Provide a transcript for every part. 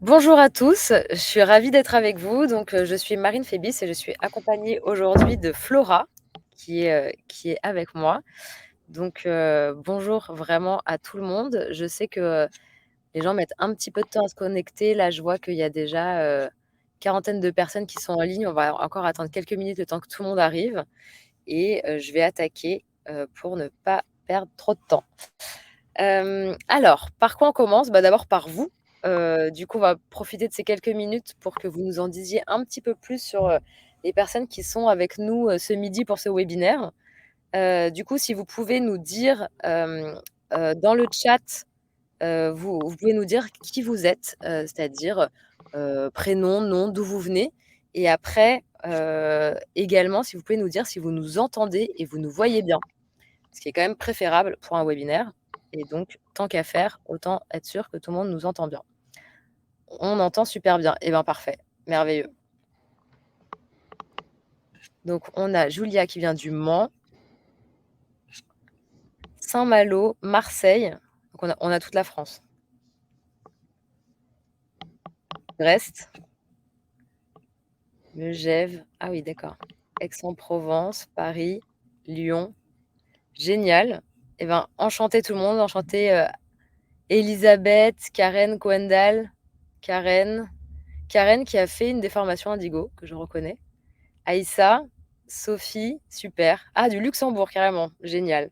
Bonjour à tous, je suis ravie d'être avec vous. Je suis Marine Phébis et je suis accompagnée aujourd'hui de Flora qui est avec moi. Bonjour vraiment à tout le monde. Je sais que les gens mettent un petit peu de temps à se connecter. Là, je vois qu'il y a déjà, quarantaine de personnes qui sont en ligne. On va encore attendre quelques minutes le temps que tout le monde arrive je vais attaquer, pour ne pas perdre trop de temps. Alors, par quoi on commence? Bah, d'abord par vous. Du coup, on va profiter de ces quelques minutes pour que vous nous en disiez un petit peu plus sur, les personnes qui sont avec nous, ce midi pour ce webinaire. Du coup, si vous pouvez nous dire, dans le chat, vous pouvez nous dire qui vous êtes, c'est-à-dire, prénom, nom, d'où vous venez et après, également, si vous pouvez nous dire si vous nous entendez et vous nous voyez bien. Ce qui est quand même préférable pour un webinaire tant qu'à faire, autant être sûr que tout le monde nous entend bien. On entend super bien. Eh ben, parfait, merveilleux. Donc on a Julia qui vient du Mans, Saint-Malo, Marseille, donc on a toute la France. Brest, Megève, ah oui d'accord, Aix-en-Provence, Paris, Lyon. Génial. Eh ben, enchantée tout le monde, enchantée, Élisabeth, Karen Coendal, Karen. Karen qui a fait une des formations Indigo, que je reconnais. Aïssa, Sophie, super. Ah, du Luxembourg, carrément, génial.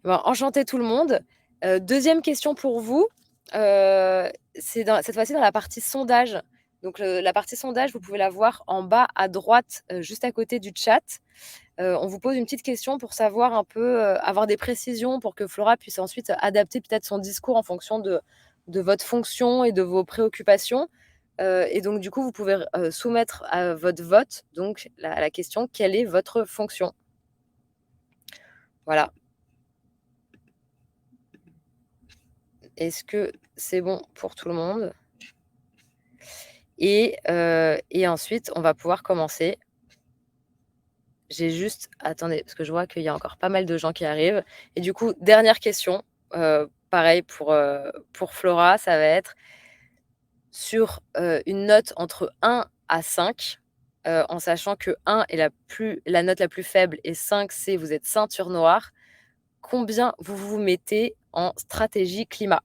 Ben, enchanté tout le monde. 2e question pour vous, c'est cette fois-ci dans la partie sondage. La partie sondage, vous pouvez la voir en bas à droite, juste à côté du chat. On vous pose une petite question pour savoir un peu, avoir des précisions pour que Flora puisse ensuite adapter peut-être son discours en fonction de votre fonction et de vos préoccupations. Du coup, vous pouvez soumettre à votre vote donc la question: «Quelle est votre fonction?» Voilà. Est-ce que c'est bon pour tout le monde? Et ensuite, on va pouvoir commencer. J'ai juste attendez, parce que je vois qu'il y a encore pas mal de gens qui arrivent et du coup, dernière question, pareil pour Flora, ça va être sur, une note entre 1 à 5, en sachant que 1 est la note la plus faible et 5 c'est vous êtes ceinture noire. Combien vous vous mettez en stratégie climat?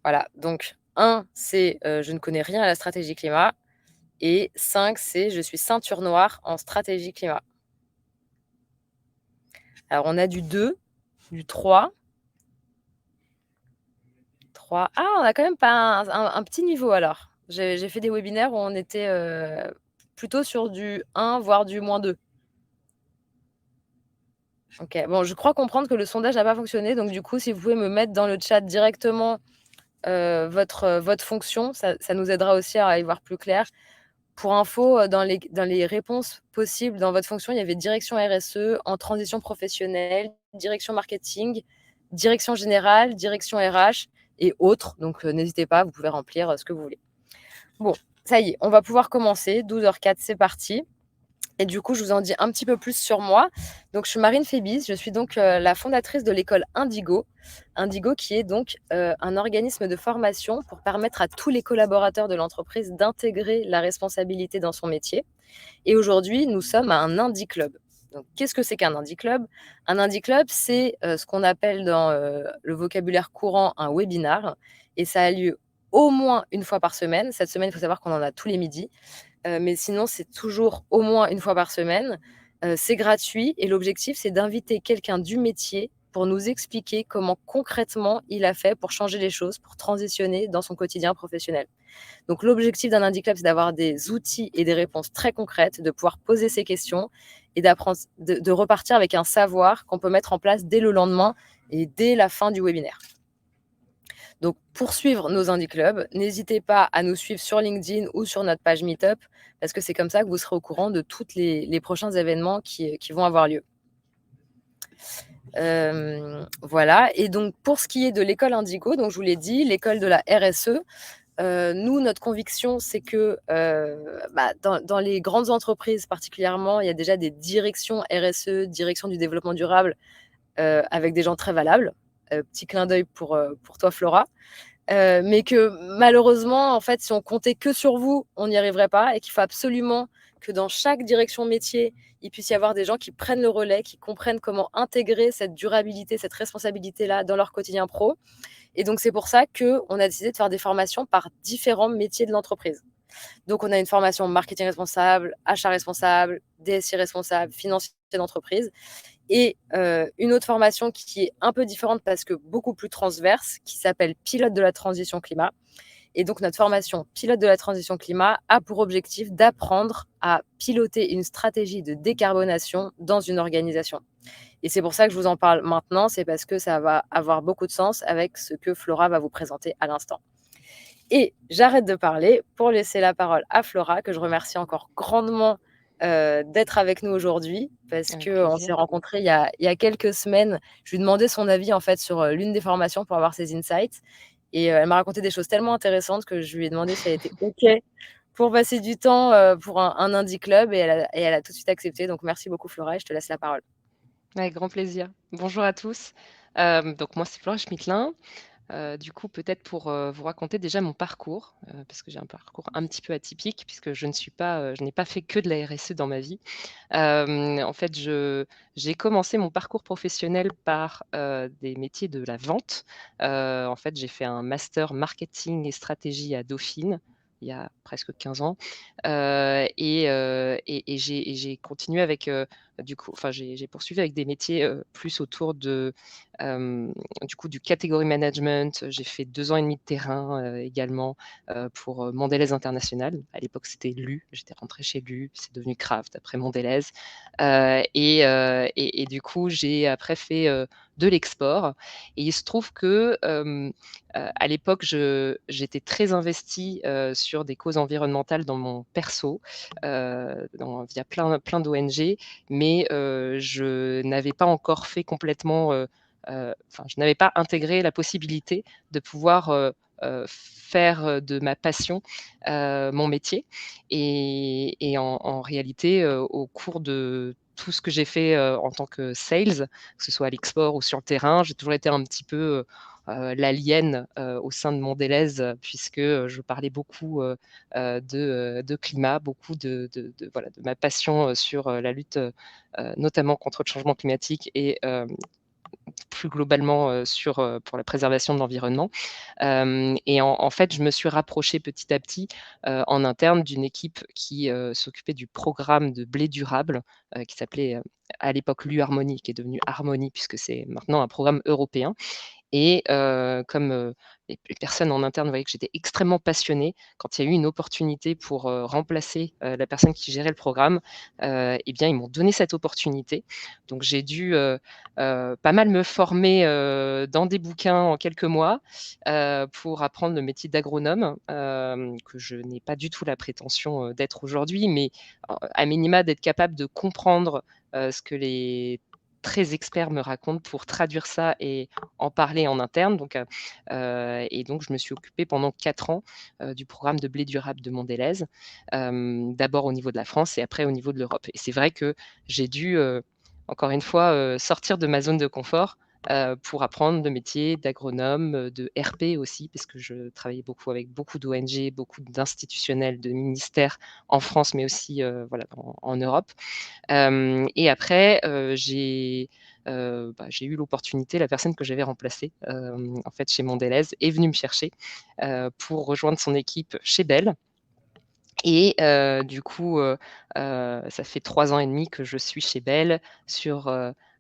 Voilà, donc 1 c'est, je ne connais rien à la stratégie climat et 5 c'est je suis ceinture noire en stratégie climat. Alors on a du 2, du 3. Ah, on a quand même pas un petit niveau alors. J'ai fait des webinaires où on était, plutôt sur du 1 voire du -2. OK. Bon, je crois comprendre que le sondage n'a pas fonctionné, donc du coup, si vous pouvez me mettre dans le chat directement, votre fonction, ça nous aidera aussi à y voir plus clair. Pour info, dans les réponses possibles dans votre fonction, il y avait direction RSE, en transition professionnelle, direction marketing, direction générale, direction RH et autres. N'hésitez pas, vous pouvez remplir, ce que vous voulez. Bon, ça y est, on va pouvoir commencer. 12h04, c'est parti. Et du coup, je vous en dis un petit peu plus sur moi. Donc, je suis Marine Phébis, je suis donc la fondatrice de l'école Indigo. Indigo qui est donc un organisme de formation pour permettre à tous les collaborateurs de l'entreprise d'intégrer la responsabilité dans son métier. Et aujourd'hui, nous sommes à un Indie Club. Donc, qu'est-ce que c'est qu'un Indie Club? Un Indie Club, c'est ce qu'on appelle dans le vocabulaire courant un webinar. Et ça a lieu au moins une fois par semaine. Cette semaine, il faut savoir qu'on en a tous les midis. Mais sinon, c'est toujours au moins une fois par semaine. C'est gratuit et l'objectif, c'est d'inviter quelqu'un du métier pour nous expliquer comment concrètement il a fait pour changer les choses, pour transitionner dans son quotidien professionnel. Donc l'objectif d'un Indie Club, c'est d'avoir des outils et des réponses très concrètes, de pouvoir poser ces questions et d'apprendre, de repartir avec un savoir qu'on peut mettre en place dès le lendemain et dès la fin du webinaire. Donc, pour suivre nos Indie Clubs, n'hésitez pas à nous suivre sur LinkedIn ou sur notre page Meetup, parce que c'est comme ça que vous serez au courant de tous les prochains événements qui vont avoir lieu. Voilà. Et donc, pour ce qui est de l'école Indigo, donc je vous l'ai dit, l'école de la RSE, nous, notre conviction, c'est que dans les grandes entreprises particulièrement, il y a déjà des directions RSE, direction du développement durable, avec des gens très valables. Petit clin d'œil pour toi, Flora. mais que malheureusement, en fait, si on comptait que sur vous, on n'y arriverait pas et qu'il faut absolument que dans chaque direction métier, il puisse y avoir des gens qui prennent le relais, qui comprennent comment intégrer cette durabilité, cette responsabilité-là dans leur quotidien pro. Et donc, c'est pour ça qu'on a décidé de faire des formations par différents métiers de l'entreprise. Donc, on a une formation marketing responsable, achat responsable, DSI responsable, financier d'entreprise. Et une autre formation qui est un peu différente parce que beaucoup plus transverse, qui s'appelle Pilote de la transition climat. Et donc, notre formation Pilote de la transition climat a pour objectif d'apprendre à piloter une stratégie de décarbonation dans une organisation. Et c'est pour ça que je vous en parle maintenant, c'est parce que ça va avoir beaucoup de sens avec ce que Flora va vous présenter à l'instant. Et j'arrête de parler pour laisser la parole à Flora, que je remercie encore grandement d'être avec nous aujourd'hui, parce Avec qu'on s'est plaisir. rencontrés il y a quelques semaines. Je lui demandais son avis en fait sur l'une des formations pour avoir ses insights. Et elle m'a raconté des choses tellement intéressantes que je lui ai demandé si elle était OK pour passer du temps pour un indie club. Et elle a tout de suite accepté. Donc merci beaucoup Flora et je te laisse la parole. Avec grand plaisir. Bonjour à tous. Donc moi, c'est Flora Schmittlin. Du coup, peut-être pour vous raconter déjà mon parcours, parce que j'ai un parcours un petit peu atypique, puisque je n'ai pas fait que de la RSE dans ma vie. En fait, j'ai commencé mon parcours professionnel par des métiers de la vente. En fait, j'ai fait un master marketing et stratégie à Dauphine il y a presque 15 ans. Et j'ai continué avec, du coup, enfin, j'ai poursuivi avec des métiers plus autour de, du coup, du category management. J'ai fait 2 ans et demi de terrain également pour Mondelez International. À l'époque, c'était Lu. J'étais rentrée chez Lu, puis c'est devenu Kraft après Mondelez. Et du coup, j'ai après fait de l'export. Et il se trouve que à l'époque, j'étais très investie sur des causes environnementales dans mon perso, via plein d'ONG, mais je n'avais pas encore fait complètement, enfin, je n'avais pas intégré la possibilité de pouvoir faire de ma passion mon métier. Et en réalité, au cours de tout ce que j'ai fait en tant que sales, que ce soit à l'export ou sur le terrain, j'ai toujours été un petit peu l'alien au sein de Mondelez, puisque je parlais beaucoup de climat, beaucoup voilà, de ma passion sur la lutte, notamment contre le changement climatique et plus globalement pour la préservation de l'environnement. Et en fait, je me suis rapprochée petit à petit en interne d'une équipe qui s'occupait du programme de blé durable qui s'appelait à l'époque l'U-Harmonie, qui est devenu Harmonie puisque c'est maintenant un programme européen. Et comme les personnes en interne voyaient que j'étais extrêmement passionnée, quand il y a eu une opportunité pour remplacer la personne qui gérait le programme, eh bien, ils m'ont donné cette opportunité. Donc, j'ai dû pas mal me former dans des bouquins en quelques mois pour apprendre le métier d'agronome, que je n'ai pas du tout la prétention d'être aujourd'hui, mais à minima d'être capable de comprendre ce que les très experts me racontent pour traduire ça et en parler en interne. Et donc, je me suis occupée pendant 4 ans du programme de blé durable de Mondelez, d'abord au niveau de la France et après au niveau de l'Europe. Et c'est vrai que j'ai dû, encore une fois, sortir de ma zone de confort pour apprendre le métier d'agronome, de RP aussi, parce que je travaillais beaucoup avec beaucoup d'ONG, beaucoup d'institutionnels, de ministères en France, mais aussi voilà, en Europe. Et après, j'ai eu l'opportunité, la personne que j'avais remplacée en fait chez Mondelez est venue me chercher pour rejoindre son équipe chez Bell. Et du coup, ça fait 3 ans et demi que je suis chez Bell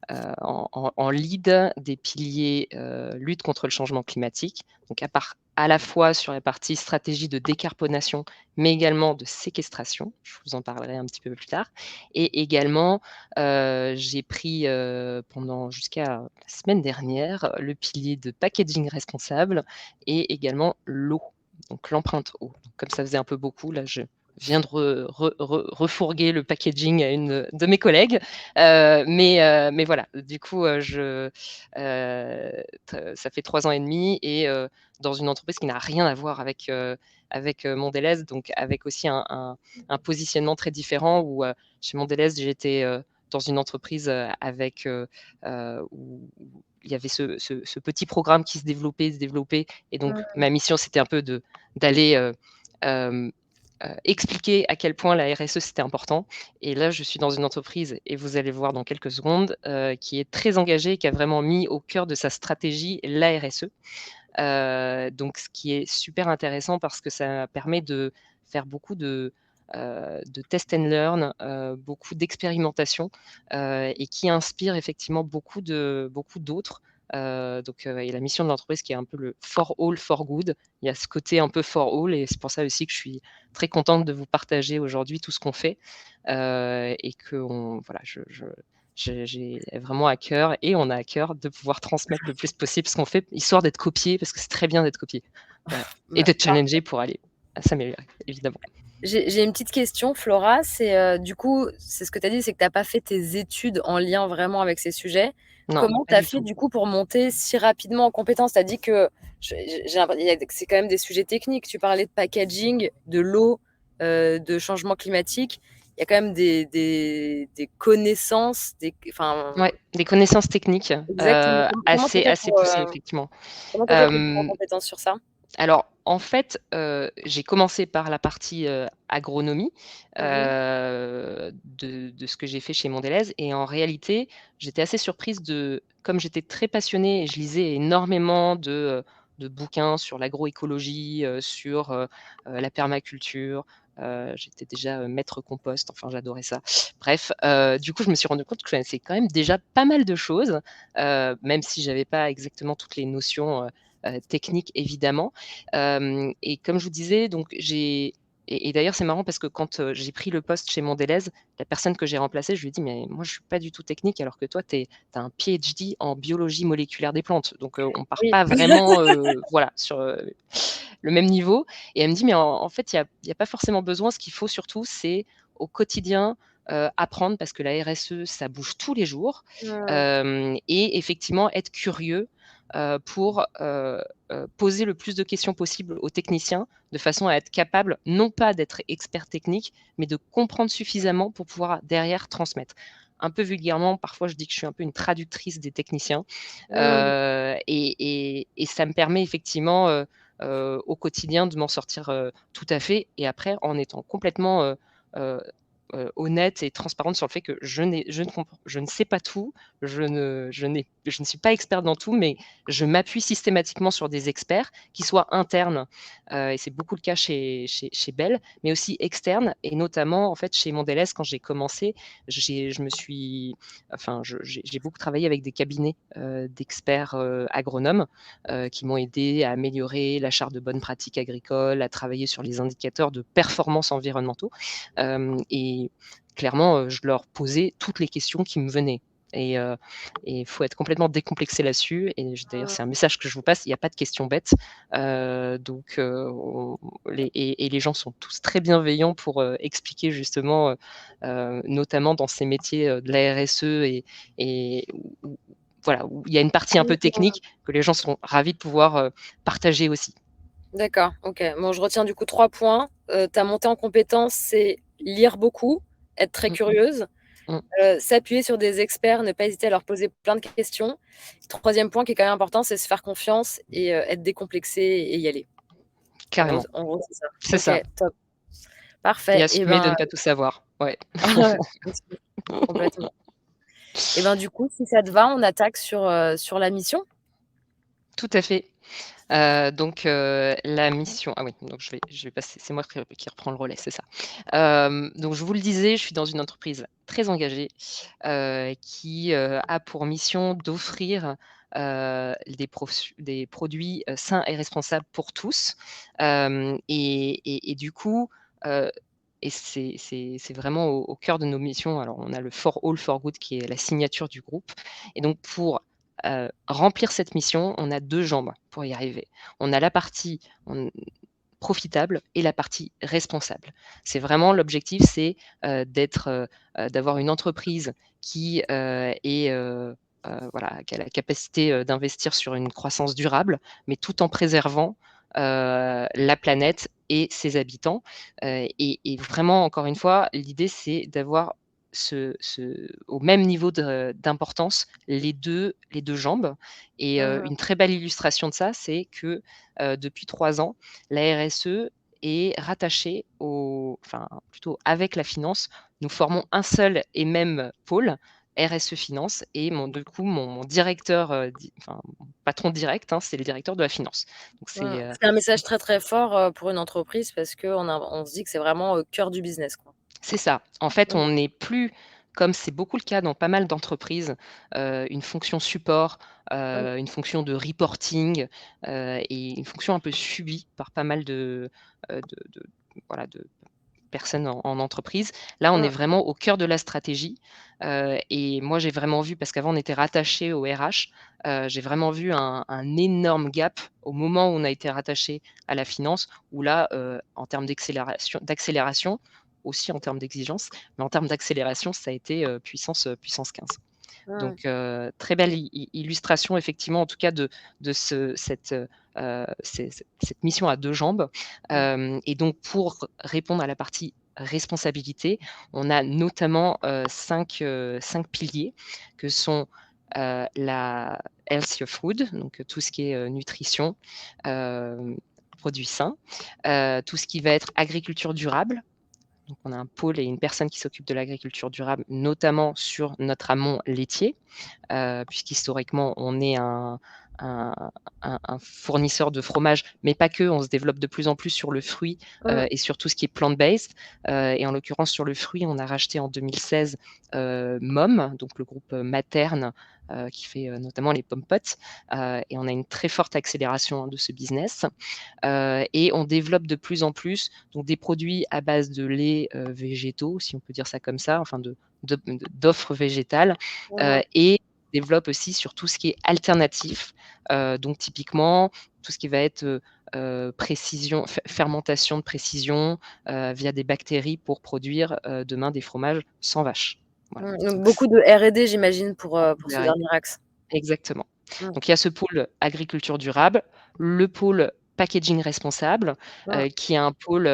en lead des piliers lutte contre le changement climatique, donc à la fois sur la partie stratégie de décarbonation, mais également de séquestration. Je vous en parlerai un petit peu plus tard. Et également, j'ai pris pendant jusqu'à la semaine dernière le pilier de packaging responsable et également l'eau, donc l'empreinte eau. Donc, comme ça faisait un peu beaucoup, là, je viens de refourguer le packaging à une de mes collègues. Mais voilà, du coup, ça fait 3 ans et demi et dans une entreprise qui n'a rien à voir avec Mondelez, donc avec aussi un positionnement très différent où chez Mondelez, j'étais dans une entreprise où il y avait ce petit programme qui se développait et donc Mmh. ma mission, c'était un peu d'aller, expliquer à quel point la RSE, c'était important et là, je suis dans une entreprise et vous allez voir dans quelques secondes, qui est très engagée, qui a vraiment mis au cœur de sa stratégie la RSE. Donc ce qui est super intéressant parce que ça permet de faire beaucoup de test and learn, beaucoup d'expérimentation, et qui inspire effectivement beaucoup d'autres. Et la mission de l'entreprise qui est un peu le for all, for good. Il y a ce côté un peu for all et c'est pour ça aussi que je suis très contente de vous partager aujourd'hui tout ce qu'on fait, et qu'on voilà, j'ai vraiment à cœur et on a à cœur de pouvoir transmettre le plus possible ce qu'on fait, histoire d'être copié, parce que c'est très bien d'être copié. Voilà et Bah, d'être challengé pour aller s'améliorer, évidemment. j'ai une petite question, Flora, c'est, du coup, c'est ce que tu as dit, c'est que tu as pas fait tes études en lien vraiment avec ces sujets. Non, Comment pas tu as du fait, tout. du coup, pour monter si rapidement en compétences? Tu as dit que j'ai l'impression il y a c'est quand même des sujets techniques. Tu parlais de packaging, de l'eau, de changement climatique. Il y a quand même des connaissances, enfin Ouais, des connaisses techniques, exactement. Comment tu as fait assez pour, poussées effectivement. comment tu as fait pour monter en Hem compétence sur ça? Alors, en fait, j'ai commencé par la partie, agronomie, Mmh. de ce que j'ai fait chez Mondelez et en réalité, j'étais assez surprise comme j'étais très passionnée et je lisais énormément de bouquins sur l'agroécologie, sur, la permaculture, j'étais déjà, maître compost, enfin j'adorais ça. Bref, du coup, je me suis rendue compte que je connaissais quand même déjà pas mal de choses, même si j'avais pas exactement toutes les notions, techniques évidemment. Et comme je vous disais, donc et d'ailleurs c'est marrant parce que quand, j'ai pris le poste chez Mondelez, la personne que j'ai remplacée, je lui ai dit: «Mais moi je suis pas du tout technique alors que toi tu as un PhD en biologie moléculaire des plantes, donc on part Oui. pas vraiment, voilà sur, le même niveau» et elle me dit: «Mais en fait il y a pas forcément besoin, ce qu'il faut surtout c'est au quotidien, apprendre parce que la RSE ça bouge tous les jours, Mmh. et effectivement être curieux, pour, poser le plus de questions possibles aux techniciens, de façon à être capable, non pas d'être expert technique, mais de comprendre suffisamment pour pouvoir derrière transmettre. Un peu vulgairement, parfois je dis que je suis un peu une traductrice des techniciens, Mmh. et ça me permet effectivement, au quotidien de m'en sortir, tout à fait et après en étant complètement, heu honnête et transparente sur le fait que je ne sais pas tout, je ne suis pas experte dans tout, mais je m'appuie systématiquement sur des experts qui soient internes, et c'est beaucoup le cas chez Bell, mais aussi externes et notamment, en fait, chez Mondelez, quand j'ai commencé, je me suis enfin, j'ai beaucoup travaillé avec des cabinets, d'experts, agronomes, qui m'ont aidé à améliorer la charte de bonnes pratiques agricoles, à travailler sur les indicateurs de performance environnementaux, et clairement, je leur posais toutes les questions qui me venaient et il faut être complètement décomplexé là-dessus et d'ailleurs, c'est un message que je vous passe, il y a pas de questions bêtes, on les gens sont tous très bienveillants pour, expliquer justement, notamment dans ces métiers, de la RSE et où voilà, où il y a une partie un peu technique que les gens sont ravis de pouvoir, partager aussi. D'accord, OK. Bon, je retiens du coup 3 points. Ta montée en compétences, c'est lire beaucoup, être très Mmh, curieuse, mmh. s'appuyer sur des experts, ne pas hésiter à leur poser plein de questions. Troisième point qui est quand même important, c'est se faire confiance et être décomplexé et y aller. Carrément, En gros, c'est ça. c'est OK, ça top. et Parfait et assumer de ben ne pas tout savoir. Ouais. complètement et ben, du coup, si ça te va, on attaque sur la mission? Tout à fait. La mission ah oui, donc je vais passer c'est moi qui reprends le relais, c'est ça. Donc je vous le disais, je suis dans une entreprise très engagée, qui, a pour mission d'offrir, des produits, sains et responsables pour tous. Et du coup, heu et c'est vraiment au cœur de nos missions. Alors on a le For All For Good qui est la signature du groupe et donc pour remplir cette mission, on a 2 jambes pour y arriver. On a la partie on profitable et la partie responsable. C'est vraiment l'objectif, c'est, d'avoir une entreprise qui, voilà, qui a la capacité, d'investir sur une croissance durable, mais tout en préservant, la planète et ses habitants, et vraiment encore une fois, l'idée c'est d'avoir au même niveau d'importance les 2 jambes et Mmh. une très belle illustration de ça, c'est que, depuis 3 ans, la RSE est rattachée enfin, plutôt avec la finance, nous formons un seul et même pôle, RSE Finance et mon directeur, enfin, mon patron direct, hein, c'est le directeur de la finance. Donc C'est un message très, très fort, pour une entreprise parce qu'on se dit que c'est vraiment au cœur du business, quoi. c'est ça. En fait, Mmh. on n'est plus, comme c'est beaucoup le cas dans pas mal d'entreprises, une fonction support, Mmh. une fonction de reporting, et une fonction un peu subie par pas mal de voilà, de personnes en entreprise. Là, on est Mmh. vraiment au cœur de la stratégie, et moi, j'ai vraiment vu parce qu'avant on était rattaché au RH, j'ai vraiment vu un énorme gap au moment où on a été rattaché à la finance, où là, en termes d'accélération, aussi en termes d'exigence, mais en termes d'accélération, ça a été, puissance 15. Mmh. Donc, très belle illustration effectivement, en tout cas de cette mission à 2 jambes. Mmh. Et donc pour répondre à la partie responsabilité, on a notamment, 5 piliers que sont, la healthier food, donc tout ce qui est, nutrition, produits sains, tout ce qui va être agriculture durable. Donc on a un pôle et une personne qui s'occupe de l'agriculture durable, notamment sur notre amont laitier, puisqu'historiquement, on est un un fournisseur de fromage, mais pas que. On se développe de plus en plus sur le fruit, Mmh. et sur tout ce qui est plant-based. Et en l'occurrence, sur le fruit, on a racheté en 2016 Mom, donc le groupe Materne, qui fait notamment les pommes potes. Et on a une très forte accélération, hein, de ce business. Et on développe de plus en plus donc des produits à base de laits végétaux, si on peut dire ça comme ça, enfin d'offres végétales, Mmh. et développe aussi sur tout ce qui est alternatif, donc typiquement tout ce qui va être, précision fermentation de précision, via des bactéries pour produire, demain des fromages sans vache. Voilà, Donc donc beaucoup de R&D j'imagine pour ce derrière dernier axe? exactement. Mmh. Donc il y a ce pôle agriculture durable, le pôle packaging responsable, Mmh. qui est un pôle,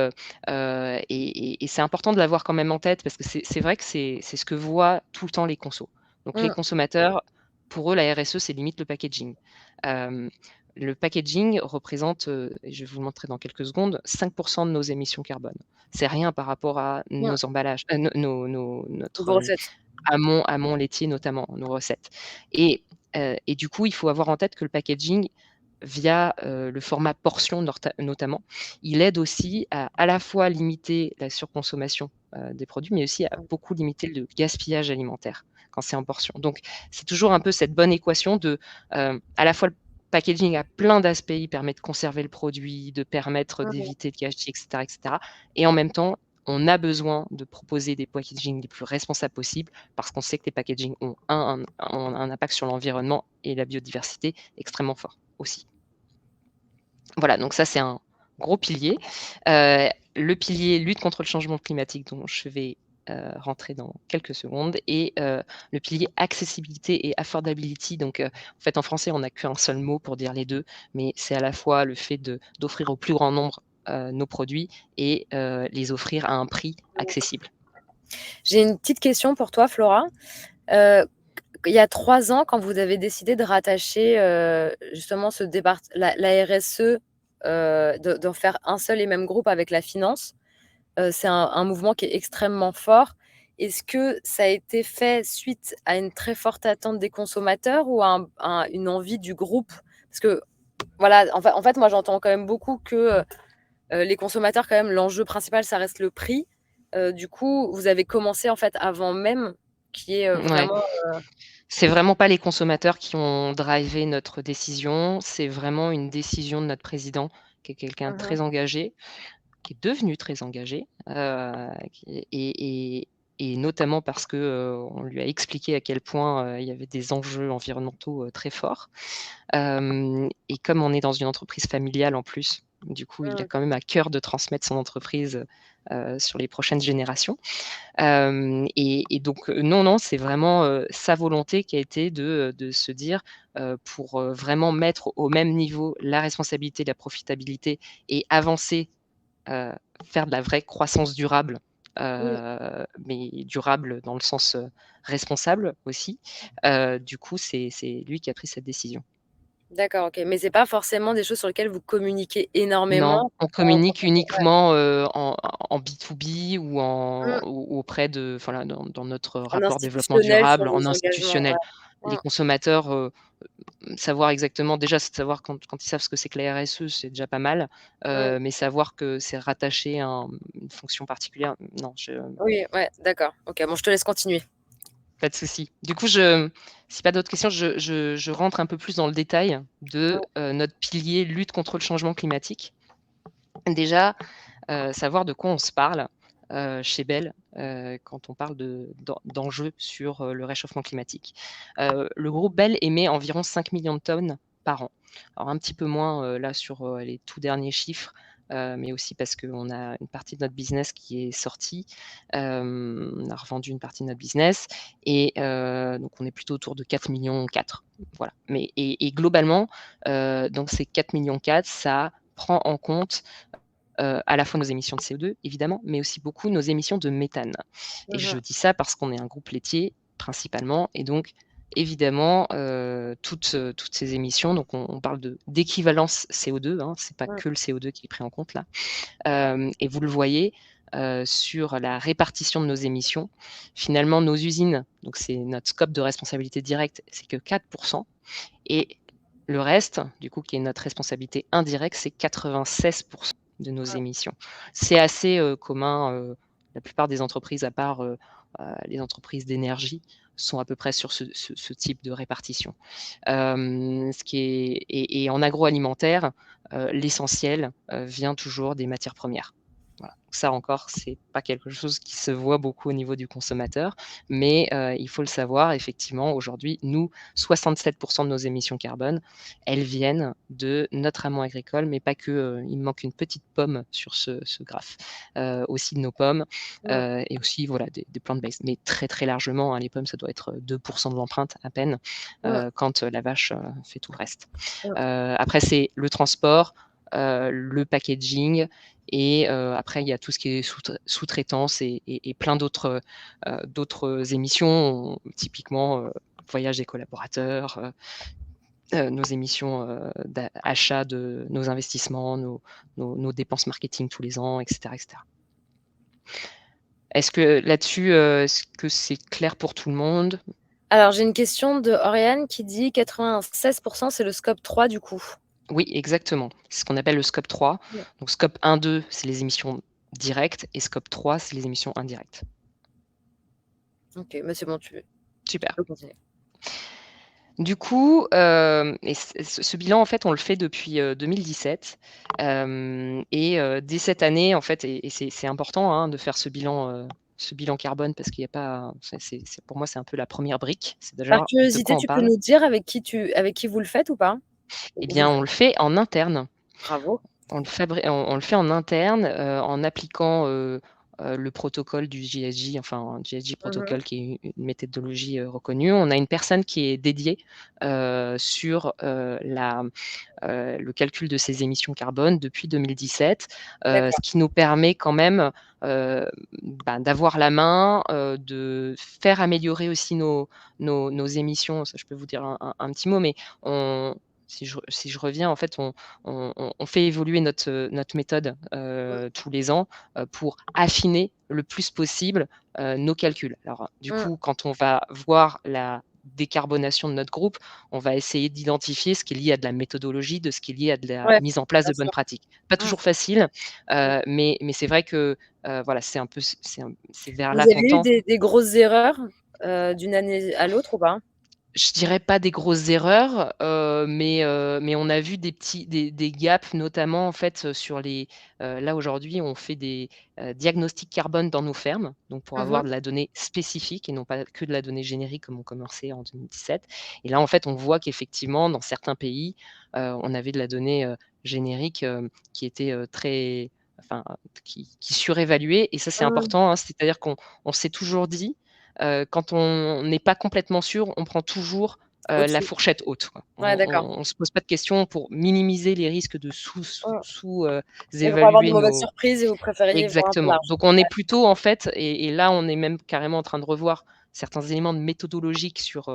et c'est important de l'avoir quand même en tête parce que c'est vrai que c'est ce que voient tout le temps les consos. Donc les Mmh. consommateurs, pour eux, la RSE, c'est limite le packaging. Hem, le packaging représente, et je vais vous le montrer dans quelques secondes, 5 de nos émissions carbone. C'est rien par rapport à Mmh. nos emballages, Vos recettes. amont laitier notamment, nos recettes. Et du coup, il faut avoir en tête que le packaging via, le format portion notamment, il aide aussi à la fois limiter la surconsommation, des produits, mais aussi à Mmh. beaucoup limiter le gaspillage alimentaire quand c'est en portion. Donc c'est toujours un peu cette bonne équation de, à la fois le packaging a plein d'aspects, il permet de conserver le produit, de permettre Mmh. d'éviter le gâchis et cetera et en même temps, on a besoin de proposer des packaging les plus responsables possibles parce qu'on sait que les packaging ont ont un impact sur l'environnement et la biodiversité extrêmement fort aussi. Voilà, donc ça, c'est un gros pilier. Le pilier lutte contre le changement climatique dont je vais, rentrer dans quelques secondes et le pilier accessibilité et affordability donc en fait, en français, on n'a qu'un seul mot pour dire les 2, mais c'est à la fois le fait d'offrir au plus grand nombre, nos produits et les offrir à un prix accessible. J'ai une petite question pour toi Flora. Heu, il y a 3 ans, quand vous avez décidé de rattacher, justement ce la RSE, d'en faire un seul et même groupe avec la finance, c'est un mouvement qui est extrêmement fort. Est-ce que ça a été fait suite à une très forte attente des consommateurs ou à une envie du groupe? Parce que voilà, en fait, moi j'entends quand même beaucoup que, les consommateurs quand même, l'enjeu principal ça reste le prix. Du coup, vous avez commencé en fait avant même qu'il y ait, Ouais. vraiment C'est vraiment pas les consommateurs qui ont drivé notre décision, c'est vraiment une décision de notre président, qui est quelqu'un de mmh mh. très engagé, qui est devenu très engagé, qui et notamment parce que, on lui a expliqué à quel point, il y avait des enjeux environnementaux, très forts. Et comme on est dans une entreprise familiale en plus, du coup, il a Mmh. quand même à cœur de transmettre son entreprise, sur les prochaines générations. Et donc, non, non, c'est vraiment, sa volonté qui a été de se dire, pour, vraiment mettre au même niveau la responsabilité, la profitabilité et avancer, heu, faire de la vraie croissance durable, Oui. mais durable dans le sens, responsable aussi. Du coup, c'est lui qui a pris cette décision. D'accord, OK. Mais c'est pas forcément des choses sur lesquelles vous communiquez Non, énormément on quand communique ouais. uniquement, en B2B ou Mmh. ou auprès de voilà, dans notre En rapport développement institutionnel sur durable, en les engagements, institutionnel. ouais. Les Mmh. consommateurs, savoir exactement déjà, c'est de savoir quand ils savent ce que c'est que la RSE, c'est déjà pas mal, Mmh. mais savoir que c'est rattaché à une fonction particulière, non, Oui, ouais, d'accord. OK, bon, je te laisse continuer. pas de souci. Du coup, si pas d'autres questions, je rentre un peu plus dans le détail de, Ouais. notre pilier lutte contre le changement climatique. Déjà, savoir de quoi on se parle, chez Bell, quand on parle d'enjeux sur, le réchauffement climatique. Le groupe Bell émet environ 5 millions de tonnes par an. Alors un petit peu moins, là sur, les tout derniers chiffres, mais aussi parce qu'on a une partie de notre business qui est sortie. On a revendu une partie de notre business et donc on est plutôt autour de 4,4 millions. Voilà. Mais globalement, donc ces 4,4 millions, ça prend en compte à la fois nos émissions de CO2 évidemment, mais aussi beaucoup nos émissions de méthane. Et Mmh je mh. dis ça parce qu'on est un groupe laitier principalement et donc évidemment, toutes ces émissions, donc on parle d'équivalence CO2, hein, c'est pas Mmh. que le CO2 qui est pris en compte là. Et vous le voyez, sur la répartition de nos émissions. Finalement, nos usines, donc c'est notre scope de responsabilité directe, c'est que 4 et le reste, du coup, qui est notre responsabilité indirecte, c'est 96 de nos Mmh. émissions. C'est assez, commun, la plupart des entreprises, à part, les entreprises d'énergie, sont à peu près sur ce type de répartition. Ce qui est et en agroalimentaire, l'essentiel, vient toujours des matières premières. Voilà. Ça encore, c'est pas quelque chose qui se voit beaucoup au niveau du consommateur, mais il faut le savoir, effectivement, aujourd'hui, nous, 67 de nos émissions carbone, elles viennent de notre amont agricole, mais pas que, il me manque une petite pomme sur ce graphe. Aussi de nos pommes, Mmh. et aussi, voilà, des plant-based, mais très, très largement, hein, les pommes, ça doit être, 2 de l'empreinte à peine, Mmh. quand, la vache, fait tout le reste. Mmh. Après, c'est le transport, le packaging et après, il y a tout ce qui est sous-traitance et plein d'autres émissions. Typiquement, voyage des collaborateurs, nos émissions, d'achat de nos investissements, nos dépenses marketing tous les ans, et cetera, et cetera. Est-ce que là-dessus, est-ce que c'est clair pour tout le monde? Alors j'ai une question de Oriane qui dit 96 c'est le scope 3 du coup. Oui, exactement. C'est ce qu'on appelle le scope 3. Ouais. Donc scope 1, 2, c'est les émissions directes et scope 3, c'est les émissions indirectes. OK, bah, c'est bon, tu Super. peux continuer. Du coup, et ce bilan, en fait, on le fait depuis, 2017. Et dès cette année, en fait, et c'est important, hein, de faire ce bilan carbone parce qu'il y a pas c'est pour moi, c'est un peu la première brique. C'est Par déjà de curiosité, quoi on tu peux parle. nous dire avec qui vous le faites ou pas? Eh Ou vous bien, on le fait en interne. bravo. On le fait en interne, en appliquant, le protocole du GHG, enfin GHG Mmh mh. Protocol qui est une méthodologie, reconnue. On a une personne qui est dédiée, sur, le calcul de ces émissions carbone depuis 2017, ce D'accord. qui nous permet quand même, d'avoir la main, de faire améliorer aussi nos émissions. Ça, je peux vous dire un petit mot, mais on si je reviens, en fait, on fait évoluer notre méthode, Mmh. tous les ans, pour affiner le plus possible, nos calculs. Alors, du Mmh. coup, quand on va voir la décarbonation de notre groupe, on va essayer d'identifier ce qui est lié à de la méthodologie, de ce qui est lié à de la Ouais, mise en place bien de bonnes sûr. pratiques. Pas Mmh. toujours facile, Mmh. mais c'est vrai que, voilà, c'est vers Vous là qu'on avez eu tend. des grosses erreurs, d'une année à l'autre ou pas? Je dirais pas des grosses erreurs, mais on a vu des gaps, notamment en fait, sur là aujourd'hui on fait des, diagnostics carbone dans nos fermes, donc pour Mmh avoir mh. de la donnée spécifique et non pas que de la donnée générique comme on commençait en 2017. Et là en fait on voit qu'effectivement dans certains pays, on avait de la donnée, générique, qui était, très enfin, qui surévaluée, et ça c'est Mmh. important, hein. C'est-à-dire qu'on s'est toujours dit, quand on n'est pas complètement sûr, on prend toujours, la Au-dessus. fourchette haute, quoi. Ouais, d'accord. On se pose pas de questions pour minimiser les risques de Mmh. Et pour pas avoir de évaluer mauvaises nos surprises et vous préfériez voir un peu exactement. large? Donc on est plutôt en fait et là, on est même carrément en train de revoir certains éléments de méthodologiques sur,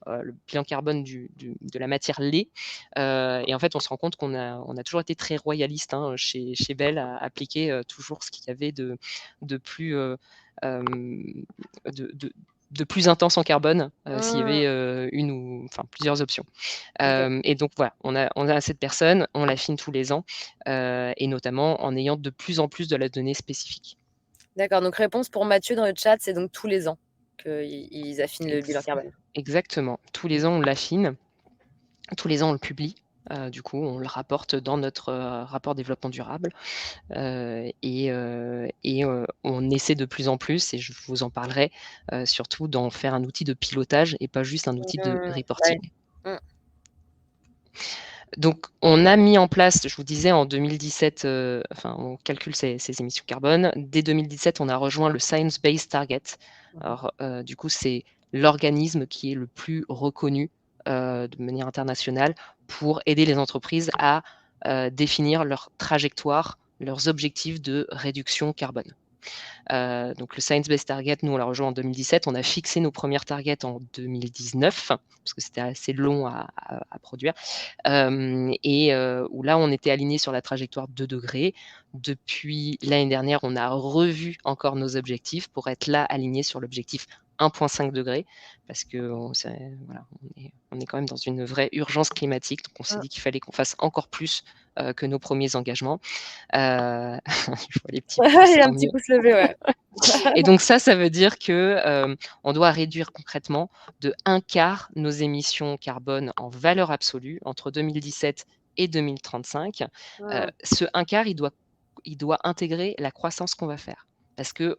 le bilan carbone de la matière lait, et en fait, on se rend compte qu'on a toujours été très royaliste, hein, chez Bell à appliquer, toujours ce qu'il y avait de plus, hem, de de de plus intense en carbone, s'il y Mmh. avait, une ou enfin plusieurs options. OK. Et donc voilà, on a cette personne, on l'affine tous les ans, et notamment en ayant de plus en plus de la donnée spécifique. D'accord, donc réponse pour Mathieu dans le chat, c'est donc tous les ans qu'ils affinent le bilan Ex carbone. exactement. Tous les Mmh. ans, on l'affine, tous les ans, on le publie. Du coup, on le rapporte dans notre, rapport développement durable, on essaie de plus en plus et je vous en parlerai, surtout d'en faire un outil de pilotage et pas juste un outil de Mmh. Bah, reporting. oui. Mmh. Donc, on a mis en place, je vous disais en 2017, enfin, on calcule ses émissions carbone. Dès 2017, on a rejoint le Science Based Target. Mmh mh. Alors, du coup, c'est l'organisme qui est le plus reconnu, de manière internationale pour aider les entreprises à, définir leur trajectoire, leurs objectifs de réduction carbone. Donc le Science Based Target, nous, on l'a rejoint en 2017. On a fixé nos premières targets en 2019 parce que c'était assez long à produire. Où là, on était alignés sur la trajectoire 2 degrés. Depuis l'année dernière, on a revu encore nos objectifs pour être là, alignés sur l'objectif 1,5 degrés parce qu'on s'est voilà, on est quand même dans une vraie urgence climatique, donc on s'est Mmh. dit qu'il fallait qu'on fasse encore plus, que nos premiers engagements. Je vois les petits Il pouces, y a un tant petit mieux. pouce levé, ouais. Et donc ça veut dire que, on doit réduire concrètement de 1/4 nos émissions carbone en valeur absolue entre 2017 et 2035. Mmh. Ce 1/4, il doit intégrer la croissance qu'on va faire. Parce qu'on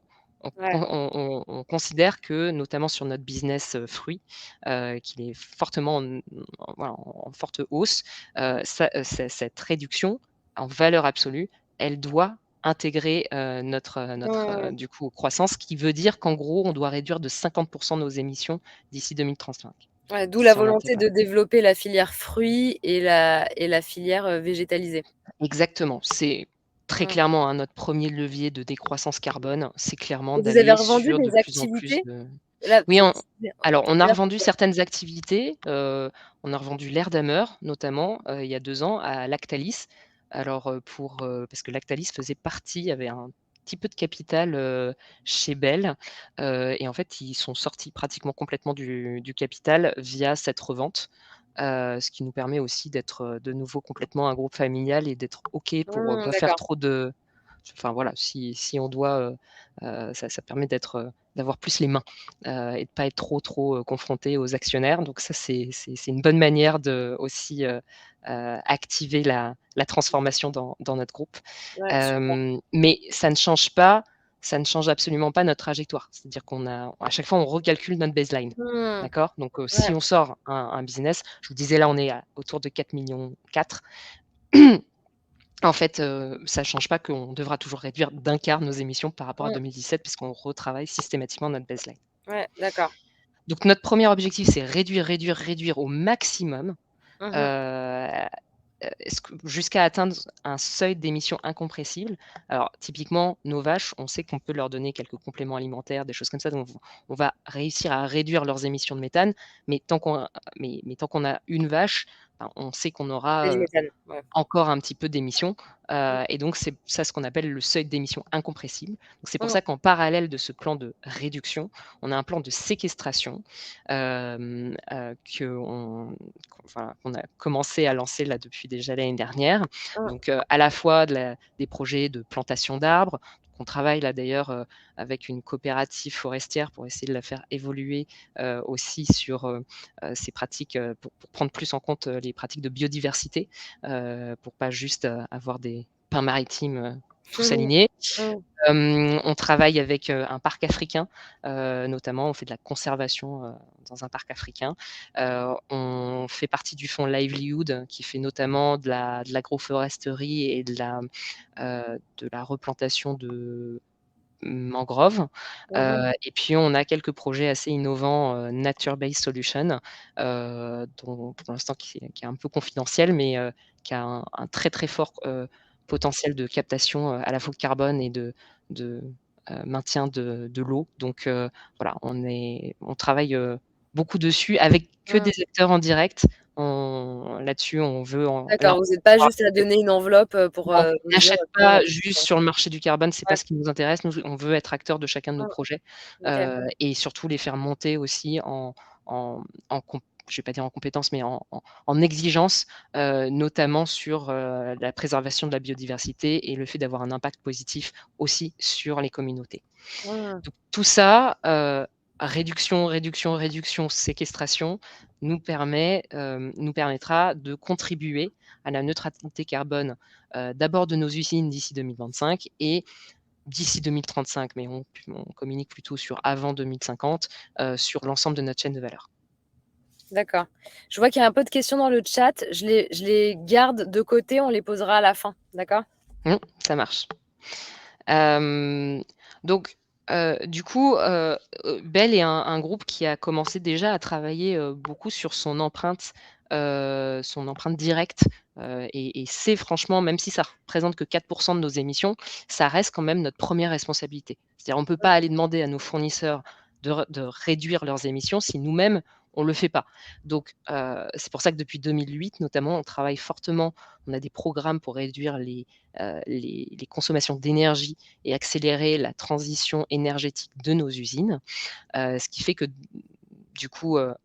Ouais. on considère que, notamment sur notre business, fruits, qu'il est fortement voilà, en forte hausse, cette réduction en valeur absolue, elle doit intégrer, Mmh. du coup, croissance, ce qui veut dire qu'en gros, on doit réduire de 50 nos émissions d'ici 2035, Ouais, d'où la si on volonté l'intègre. de développer la filière fruits et la filière, végétalisée. Exactement, c'est très Mmh. clairement, hein, notre premier levier de décroissance carbone, c'est clairement Et vous avez d'aller revendu sur de des plus en plus activités? de Là, oui, on a c'est-à-dire revendu que certaines activités, on a revendu l'Air-Damer notamment, il y a 2 ans à Lactalis. Alors, parce que Lactalis faisait partie avait un petit peu de capital, chez Bell, et en fait, ils sont sortis pratiquement complètement du capital via cette revente, ce qui nous permet aussi d'être, de nouveau complètement un groupe familial et d'être OK pour, mmh, pas faire d'accord. trop de enfin voilà, si on doit, ça permet d'avoir plus les mains, et de pas être trop, confronté aux actionnaires. Donc ça, c'est une bonne manière de aussi, activer la transformation dans notre groupe. Ouais, super. Mais ça ne change absolument pas notre trajectoire. C'est-à-dire à chaque fois, on recalcule notre baseline. Mmh. D'accord? Donc, Ouais. si on sort un business, je vous disais là, on est autour de 4,4 millions. En fait, ça change pas qu'on devra toujours réduire d'1/4 nos émissions par rapport à Mmh. 2017 puisqu'on retravaille systématiquement notre baseline. Ouais, d'accord. Donc notre premier objectif, c'est réduire, réduire, réduire au maximum, Mmh mh. heu est-ce que jusqu'à atteindre un seuil d'émissions incompressibles. Alors typiquement, nos vaches, on sait qu'on peut leur donner quelques compléments alimentaires, des choses comme ça, donc on va réussir à réduire leurs émissions de méthane, mais tant qu'on a une vache, ben, on sait qu'on C'est aura, du méthane, ouais. encore un petit peu d'émissions, Mmh. et donc c'est ça ce qu'on appelle le seuil d'émissions incompressible. Donc c'est pour Mmh. ça qu'en parallèle de ce plan de réduction, on a un plan de séquestration, qu'on a commencé à lancer là depuis déjà l'année dernière. Mmh. Donc, à la fois des projets de plantation d'arbres. On travaille là d'ailleurs, avec une coopérative forestière pour essayer de la faire évoluer, aussi sur, ces pratiques, pour prendre plus en compte, les pratiques de biodiversité, pour pas juste, avoir des pins maritimes, tous Mmh. alignés. Mmh. On travaille avec, un parc africain, notamment on fait de la conservation, dans un parc africain. On fait partie du fonds Livelihood qui fait notamment de l'agroforesterie et de la replantation mangroves. Mmh. Et puis on a quelques projets assez innovants, nature-based solution, dont pour l'instant qui est un peu confidentiel, mais qui a un très, très fort, potentiel de captation, à la fois de carbone et de, maintien de l'eau. Donc voilà, on travaille, beaucoup dessus avec que Mmh. des acteurs en direct. On Là-dessus, on veut en là, D'accord, vous êtes pas on juste à donner une enveloppe, pour, non, on nous dire: n'achète «Tenez pas votre juste fonction». sur le marché du carbone, c'est pas Ouais. ce qui nous intéresse. Nous, on veut être acteur de chacun de nos Mmh. projets, OK. et surtout les faire monter aussi en en com je vais pas dire en compétences, mais en exigence, notamment sur, la préservation de la biodiversité et le fait d'avoir un impact positif aussi sur les communautés. Mmh. Donc tout ça, réduction, réduction, réduction, séquestration, nous permettra de contribuer à la neutralité carbone, d'abord de nos usines d'ici 2025 et d'ici 2035, mais on communique plutôt sur avant 2050, sur l'ensemble de notre chaîne de valeur. D'accord. Je vois qu'il y a un peu de questions dans le chat. Je les garde de côté, on les posera à la fin, d'accord? Ça marche. Hem, donc, du coup, Bell est un groupe qui a commencé déjà à travailler, beaucoup sur son empreinte directe, et c'est franchement, même si ça représente que 4 de nos émissions, ça reste quand même notre première responsabilité. C'est-à-dire on ne peut pas aller demander à nos fournisseurs de réduire leurs émissions si nous-mêmes on le fait pas. Donc, c'est pour ça que depuis 2008 notamment, on travaille fortement. On a des programmes pour réduire les consommations d'énergie et accélérer la transition énergétique de nos usines. Ce qui fait que du coup, alors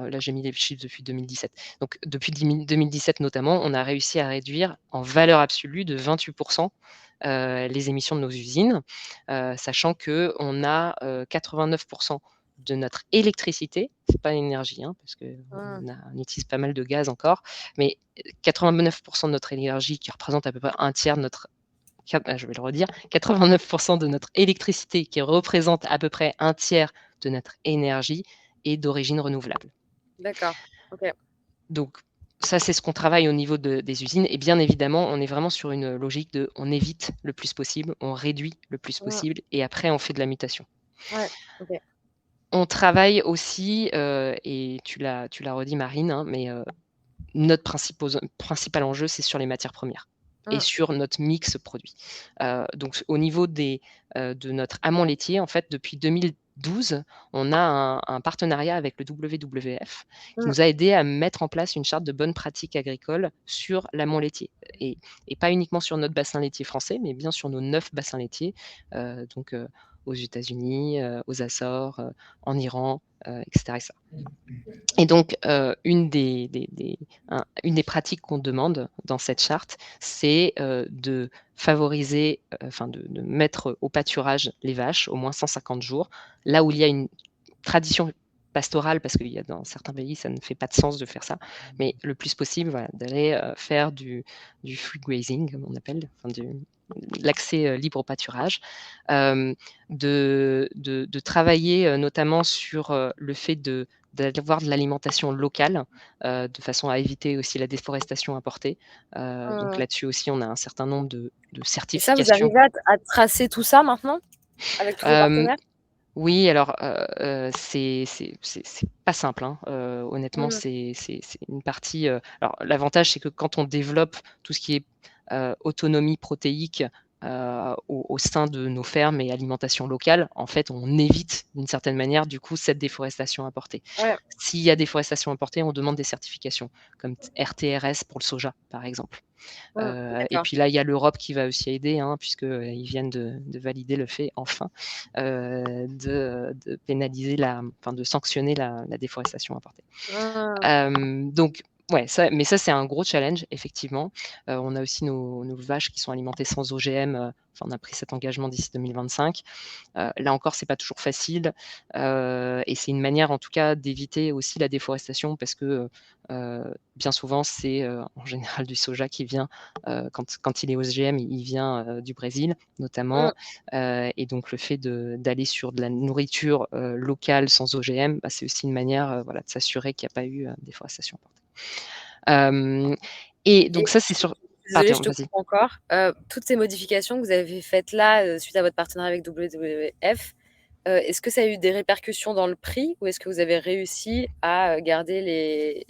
là j'ai mis les chiffres depuis 2017. Donc depuis 2017 notamment, on a réussi à réduire en valeur absolue de 28 les émissions de nos usines, sachant qu'on a, 89 de notre électricité, c'est pas l'énergie, hein, parce qu'on Mmh. on utilise pas mal de gaz encore, mais 89 de notre énergie qui représente à peu près un tiers de notre je vais le redire, 89 de notre électricité qui représente à peu près un tiers de notre énergie est d'origine renouvelable. D'accord. OK. Donc ça, c'est ce qu'on travaille au niveau des usines et bien évidemment, on est vraiment sur une logique de on évite le plus possible, on réduit le plus Mmh. possible et après on fait de la mutation. Ouais. OK. On travaille aussi, et tu l'as redit Marine, hein, mais notre principal enjeu, c'est sur les matières premières et Mmh. sur notre mix produit. Donc au niveau de notre amont laitier, en fait, depuis 2012, on a un partenariat avec le WWF qui Mmh. nous a aidés à mettre en place une charte de bonnes pratiques agricoles sur l'amont laitier et pas uniquement sur notre bassin laitier français, mais bien sur nos 9 bassins laitiers, donc aux États-Unis, aux Açores, en Iran, et cetera, et cetera. Et donc, une des pratiques qu'on demande dans cette charte, c'est, de favoriser, enfin de mettre au pâturage les vaches au moins 150 jours, là où il y a une tradition pastorale, parce qu'il y a dans certains pays, ça ne fait pas de sens de faire ça, mais le plus possible, voilà, d'aller, faire du free grazing comme on appelle, enfin l'accès, libre au pâturage. Hem, de travailler, notamment sur, le fait d'avoir de l'alimentation locale, de façon à éviter aussi la déforestation importée. Donc Mmh. là-dessus aussi, on a un certain nombre de Et ça, vous certifications. arrivez à tracer tout ça maintenant? Avec tous vos Hem, partenaires? oui, alors, c'est pas simple, hein, honnêtement, Mmh. c'est une partie, alors l'avantage, c'est que quand on développe tout ce qui est, autonomie protéique, au sein de nos fermes et alimentation locale, en fait, on évite d'une certaine manière, du coup, cette déforestation importée. Ouais. S'il y a déforestation importée, on demande des certifications comme RTRS pour le soja, par exemple. Mmh. Et D'accord. puis là, il y a l'Europe qui va aussi aider, hein, puisque, ils viennent de valider le fait, enfin, de pénaliser enfin de sanctionner la déforestation importée. Mmh. Donc ouais, ça c'est un gros challenge effectivement. On a aussi nos vaches qui sont alimentées sans OGM, enfin on a pris cet engagement d'ici 2025. Là encore, c'est pas toujours facile, et c'est une manière en tout cas d'éviter aussi la déforestation parce que, bien souvent c'est, en général du soja qui vient, quand il est OGM, il vient, du Brésil Mmh. notamment, et donc le fait d'aller sur de la nourriture, locale sans OGM, bah, c'est aussi une manière, voilà, de s'assurer qu'il y a pas eu, déforestation importée. Hem Et Et donc ça c'est sur Désolée, je Pardon, te vas-y. coupe encore. Toutes ces modifications que vous avez faites là, suite à votre partenariat avec WWF, est-ce que ça a eu des répercussions dans le prix ou est-ce que vous avez réussi à, garder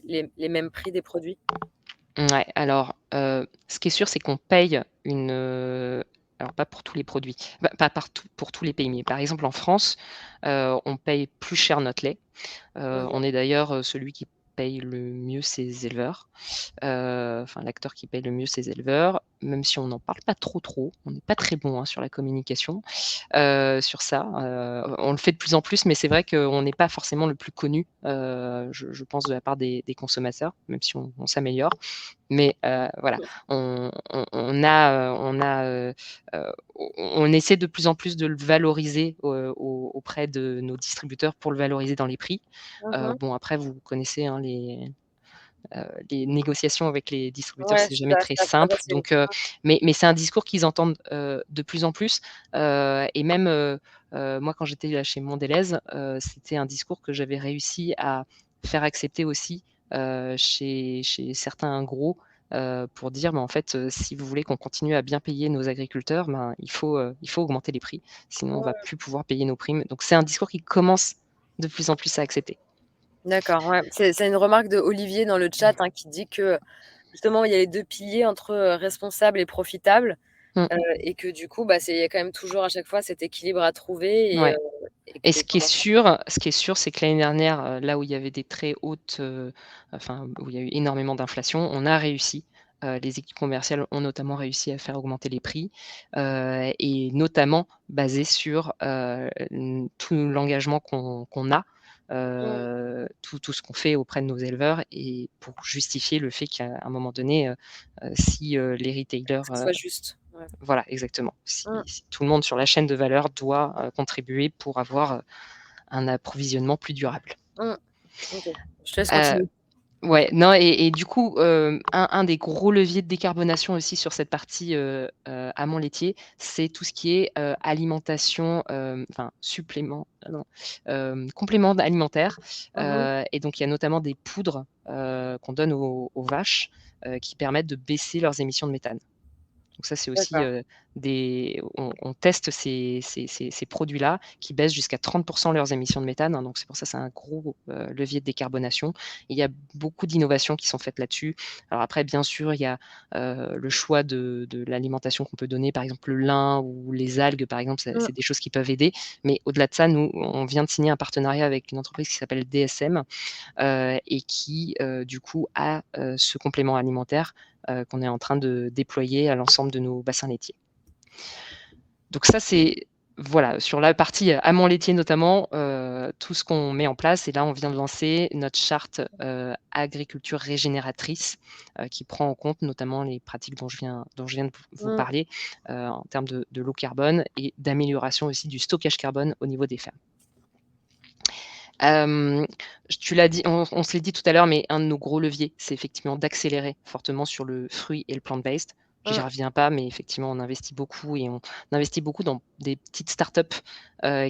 les mêmes prix des produits? Ouais, alors, ce qui est sûr, c'est qu'on paye alors pas pour tous les produits, pas partout pour tous les pays, mais par exemple en France, on paye plus cher notre lait. Mmh. On est d'ailleurs, celui qui paye le mieux ses éleveurs. Enfin l'acteur qui paye le mieux ses éleveurs, même si on n'en parle pas trop. On n'est pas très bon, hein, sur la communication, sur ça. On le fait de plus en plus, mais c'est vrai qu'on n'est pas forcément le plus connu, je pense de la part des consommateurs, même si on s'améliore. Mais voilà, on essaie de plus en plus de le valoriser auprès de nos distributeurs pour le valoriser dans les prix. Mmh mh. Bon après vous connaissez, hein, les négociations avec les distributeurs, Ouais, c'est jamais très ça a pas simple. facile. Donc mais c'est un discours qu'ils entendent, de plus en plus, et même, moi quand j'étais là chez Mondelez, c'était un discours que j'avais réussi à faire accepter aussi, chez certains gros, pour dire: «Mais en fait, si vous voulez qu'on continue à bien payer nos agriculteurs, ben, il faut augmenter les prix, sinon on va Mmh. plus pouvoir payer nos primes». Donc c'est un discours qu'ils commencent de plus en plus à accepter. D'accord, ouais. C'est une remarque de Olivier dans le chat, hein, qui dit que, justement, il y a les 2 piliers entre, responsable et profitable, Mmh, et que du coup, bah, il y a quand même toujours à chaque fois cet équilibre à trouver ouais. et que Et tu es convaincu. ce qui est sûr, c'est que l'année dernière, là où il y avait des très hautes, enfin, où il y a eu énormément d'inflation, on a réussi. Les équipes commerciales ont notamment réussi à faire augmenter les prix, et notamment basé sur, tout l'engagement qu'on a, Mmh. tout ce qu'on fait auprès de nos éleveurs et pour justifier le fait qu'à un moment donné, si, les retailers, Que ce soit juste. Ouais. voilà, exactement. Mmh. Si tout le monde sur la chaîne de valeur doit, contribuer pour avoir, un approvisionnement plus durable. Mmh. OK. Je te laisse Heu, continuer. ouais, non et du coup, un des gros leviers de décarbonation aussi sur cette partie, amont laitier, c'est tout ce qui est, alimentation, enfin supplément non, complément alimentaire, Mmh mh. et donc il y a notamment des poudres, qu'on donne aux vaches, qui permettent de baisser leurs émissions de méthane. Donc ça, c'est aussi, D'accord. des on teste ces produits-là qui baissent jusqu'à 30 leurs émissions de méthane, hein, donc c'est pour ça, c'est un gros, levier de décarbonation. Il y a beaucoup d'innovations qui sont faites là-dessus. Alors après, bien sûr, il y a, le choix de l'alimentation qu'on peut donner, par exemple, le lin ou les algues, par exemple, Mmh. c'est des choses qui peuvent aider. Mais au-delà de ça, nous, on vient de signer un partenariat avec une entreprise qui s'appelle DSM, et qui, du coup, a, ce complément alimentaire, qu'on est en train de déployer à l'ensemble de nos bassins laitiers. Donc ça, c'est voilà, sur la partie amont laitier notamment, tout ce qu'on met en place et là, on vient de lancer notre charte, agriculture régénératrice, qui prend en compte notamment les pratiques dont je viens de vous Mmh. parler, en termes de low carbone et d'amélioration aussi du stockage carbone au niveau des fermes. Hem, tu l'as dit, on se l'est dit tout à l'heure, mais un de nos gros leviers, c'est effectivement d'accélérer fortement sur le fruit et le plant-based. J'y Mmh. reviens pas, mais effectivement, on investit beaucoup et on investit beaucoup dans des petites startups,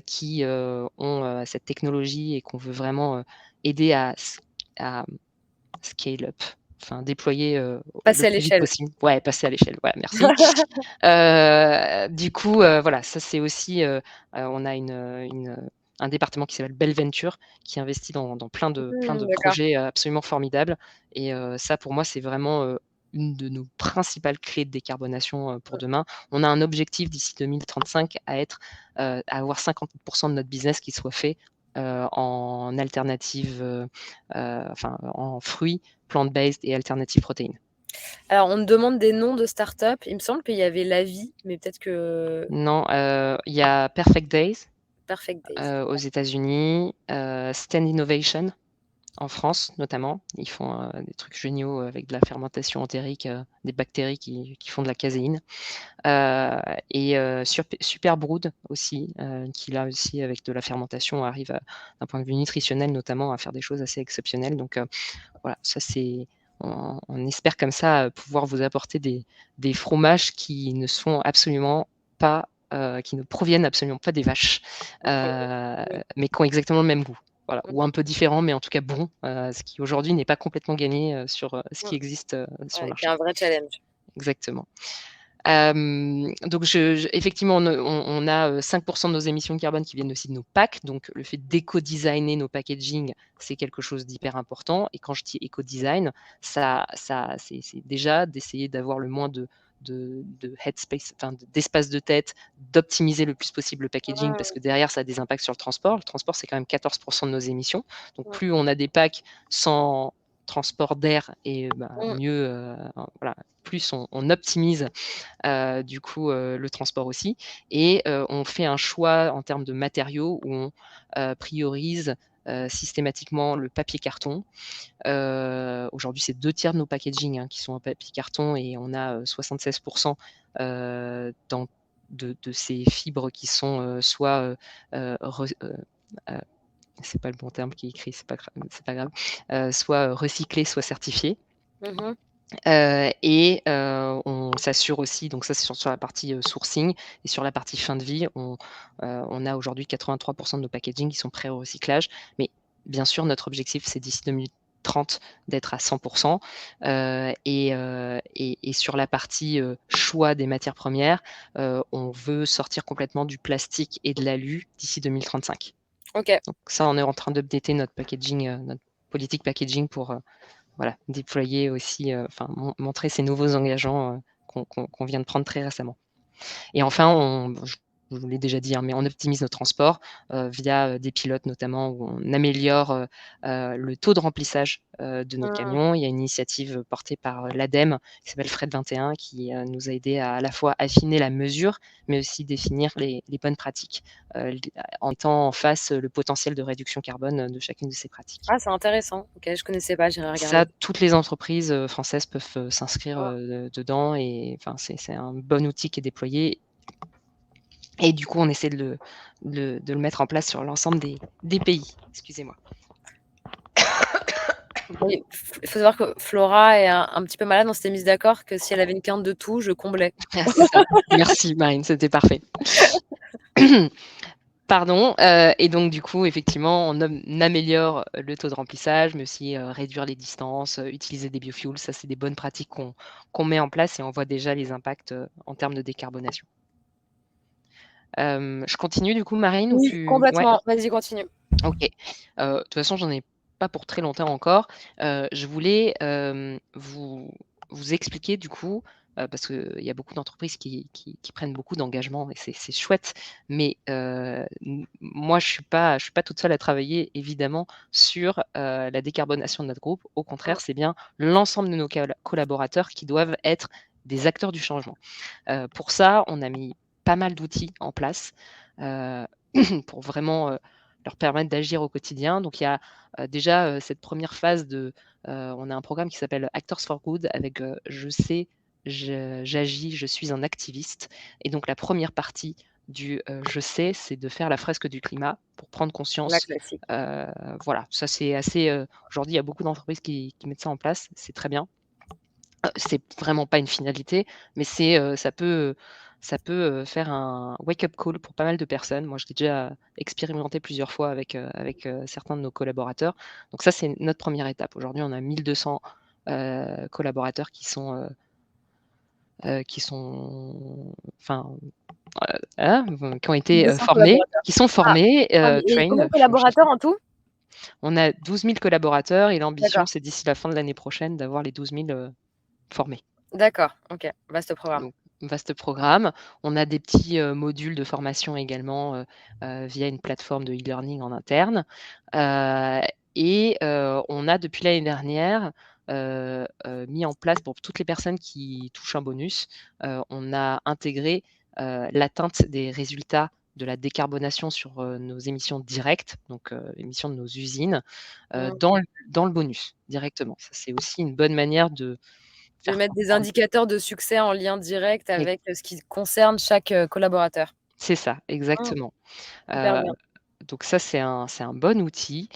qui, ont, cette technologie et qu'on veut vraiment, aider à scale up, enfin déployer, le Passer à plus vite l'échelle. possible. Ouais, passer à l'échelle, voilà, merci. Du coup, voilà, ça c'est aussi, on a un département qui s'appelle Belle Venture, qui investit dans plein de Mmh, d'accord. projets, absolument formidables et ça pour moi, c'est vraiment, une de nos principales clés de décarbonation, pour demain. On a un objectif d'ici 2035 à avoir 50 de notre business qui soit fait, en alternative, enfin en fruits, plant-based et alternative protéines. Alors, on me demande des noms de start-up. Il me semble qu'il y avait Lavi, mais peut-être que Non, il y a Perfect Days, Perfect Days. aux États-Unis, Stand Innovation en France notamment. Ils font, des trucs géniaux avec de la fermentation entérique, des bactéries qui font de la caséine. Et Superbrood aussi, qui là aussi avec de la fermentation arrive à d'un point de vue nutritionnel notamment à faire des choses assez exceptionnelles. Donc voilà, ça c'est on espère comme ça, pouvoir vous apporter des fromages qui ne sont absolument pas, qui ne proviennent absolument pas des vaches, OK. Oui. mais qui ont exactement le même goût. Voilà, ou Mmh. un peu différent, mais en tout cas bon, ce qui aujourd'hui n'est pas complètement gagné, sur, ce Mmh. qui existe, sur le Ouais, qui est marché. un vrai challenge. exactement. Donc effectivement, on a 5 de nos émissions de carbone qui viennent aussi de nos packs. Donc le fait d'éco-designer nos packaging, c'est quelque chose d'hyper important. Et quand je dis éco-design, c'est déjà d'essayer d'avoir le moins de headspace, enfin d'espace de tête, d'optimiser le plus possible le packaging, parce que derrière, ça a des impacts sur le transport. Le transport, c'est quand même 14 de nos émissions. Donc plus on a des packs sans transport d'air, et mieux, voilà, plus on optimise du coup le transport aussi. Et on fait un choix en termes de matériaux où on priorise systématiquement le papier carton. Aujourd'hui, c'est 2 tiers de nos packaging qui sont en papier carton, et on a 76 de ces fibres qui sont soit c'est pas le bon terme qui est écrit, c'est pas grave, soit recyclées, soit certifiées. Mmh. Et on s'assure aussi, donc ça c'est sur la partie sourcing, et sur la partie fin de vie, on a aujourd'hui 83 de nos packaging qui sont prêts au recyclage. Mais bien sûr, notre objectif, c'est d'ici 2030 d'être à 100 et sur la partie choix des matières premières, on veut sortir complètement du plastique et de l'alu d'ici 2035. OK. Donc ça, on est en train d'updater notre packaging, notre politique packaging pour voilà, déployer aussi, montrer ces nouveaux engagements qu'on vient de prendre très récemment. Et enfin, je vous l'ai déjà dit, mais on optimise nos transports via des pilotes notamment, où on améliore le taux de remplissage de nos Mmh. camions. Il y a une initiative portée par l'ADEME qui s'appelle Fret 21, qui nous a aidé à la fois affiner la mesure, mais aussi définir les bonnes pratiques, en mettant en face le potentiel de réduction carbone de chacune de ces pratiques. Ah, c'est intéressant. OK, je connaissais pas, j'irai Ça, regarder. toutes les entreprises françaises peuvent s'inscrire Mmh. dedans, et enfin, c'est un bon outil qui est déployé, et du coup, on essaie de le mettre en place sur l'ensemble des pays. Excusez-moi. Oui, il faut savoir que Flora est un petit peu malade. On s'était mise d'accord que si elle avait une quinte de toux, je comblais. Ah, c'est ça. Merci Marine, c'était parfait. Pardon, et donc du coup, effectivement, on améliore le taux de remplissage, mais aussi réduire les distances, utiliser des biofuels. Ça, c'est des bonnes pratiques qu'on met en place, et on voit déjà les impacts en termes de décarbonation. Je continue du coup, Marine, ou Oui, tu... Ouais. complètement. Vas-y, continue. OK. De toute façon, j'en ai pas pour très longtemps encore. Je voulais, vous expliquer du coup, parce qu'il y a beaucoup d'entreprises qui prennent beaucoup d'engagements, et c'est chouette, mais moi je suis pas toute seule à travailler évidemment sur la décarbonation de notre groupe. Au Mmh. contraire, c'est bien l'ensemble de nos collaborateurs qui doivent être des acteurs du changement. Pour ça, on a mis pas mal d'outils en place, pour vraiment leur permettre d'agir au quotidien. Donc il y a déjà cette première phase on a un programme qui s'appelle Actors for Good, avec je sais, j'agis, je suis un activiste. Et donc la première partie du je sais, c'est de faire la fresque du climat pour prendre La conscience. classique. Voilà, ça c'est assez. Aujourd'hui, il y a beaucoup d'entreprises qui mettent ça en place, c'est très bien. C'est vraiment pas une finalité, mais ça peut faire un wake-up call pour pas mal de personnes. Moi, je l'ai déjà expérimenté plusieurs fois avec certains de nos collaborateurs. Donc ça, c'est notre première étape. Aujourd'hui, on a 1200 collaborateurs enfin, qui ont été 200 formés, collaborateurs. qui sont Ah, formés, et combien trained, de collaborateurs en tout? on a 12 000 collaborateurs, et l'ambition, D'accord, c'est d'ici la fin de l'année prochaine d'avoir les 12 000 formés. d'accord, OK, vaste programme. Donc, vaste programme. On a des petits modules de formation également via une plateforme de e-learning en interne. On a depuis l'année dernière mis en place, pour toutes les personnes qui touchent un bonus, on a intégré l'atteinte des résultats de la décarbonation sur nos émissions directes, donc émissions de nos usines, Mmh. dans le bonus directement. Ça, c'est aussi une bonne manière de De faire mettre des comprendre. indicateurs de succès en lien direct avec, ce qui concerne chaque, collaborateur. C'est ça, Mmh, exactement. hyper Heu, bien. donc ça, c'est un bon outil,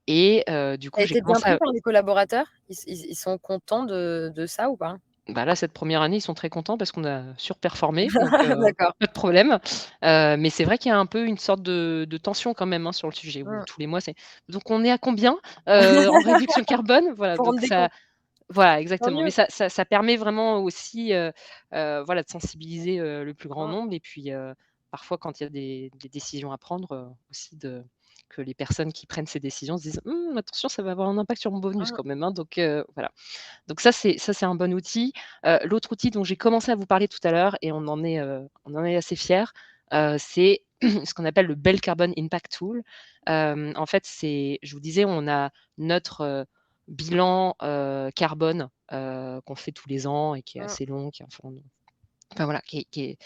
et du Ça a coup, j'ai été bien commencé pris à... par les collaborateurs? Ils sont contents de ça ou pas? Bah, là, cette première année, ils sont très contents parce qu'on a surperformé, donc D'accord. pas de problème. Mais c'est vrai qu'il y a un peu une sorte de tension quand même, sur le sujet, où Mmh. tous les mois, c'est: «Donc on est à combien, en réduction carbone?» Voilà, Faut donc rendre des ça... comptes. Voilà, Tant exactement. Mais mieux. ça permet vraiment aussi, voilà, de sensibiliser, le plus grand Mmh. nombre et puis, parfois quand il y a des décisions à prendre, aussi que les personnes qui prennent ces décisions se disent: Attention, ça va avoir un impact sur mon bonus Mmh. quand même, hein», donc voilà. Donc ça c'est un bon outil. L'autre outil dont j'ai commencé à vous parler tout à l'heure et on en est assez fiers, c'est ce qu'on appelle le Bell Carbon Impact Tool. En fait, je vous disais, on a notre, bilan, carbone, qu'on fait tous les ans et qui est Mmh. assez long, qui est enfin voilà, qui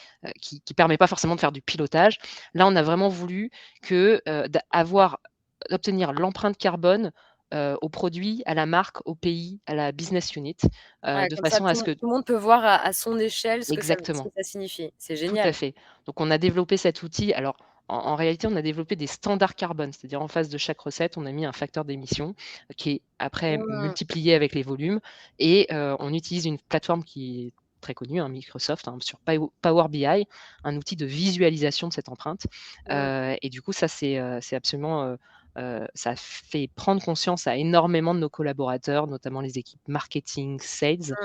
permet pas forcément de faire du pilotage. Là, on a vraiment voulu que, d'obtenir l'empreinte carbone, au produit, à la marque, au pays, à la business unit, Ouais, de comme ça façon à ce que tout le monde peut voir à son échelle ce que exactement, ça signifie. C'est tout à génial. fait. Donc on a développé cet outil. Alors en réalité, on a développé des standards carbone, c'est-à-dire en face de chaque recette, on a mis un facteur d'émission qui est après Mmh. multiplié avec les volumes et on utilise une plateforme qui est très connue, hein, Microsoft, hein, sur Power BI, un outil de visualisation de cette empreinte. Mmh. Et du coup, ça c'est absolument, ça fait prendre conscience à énormément de nos collaborateurs, notamment les équipes marketing, sales,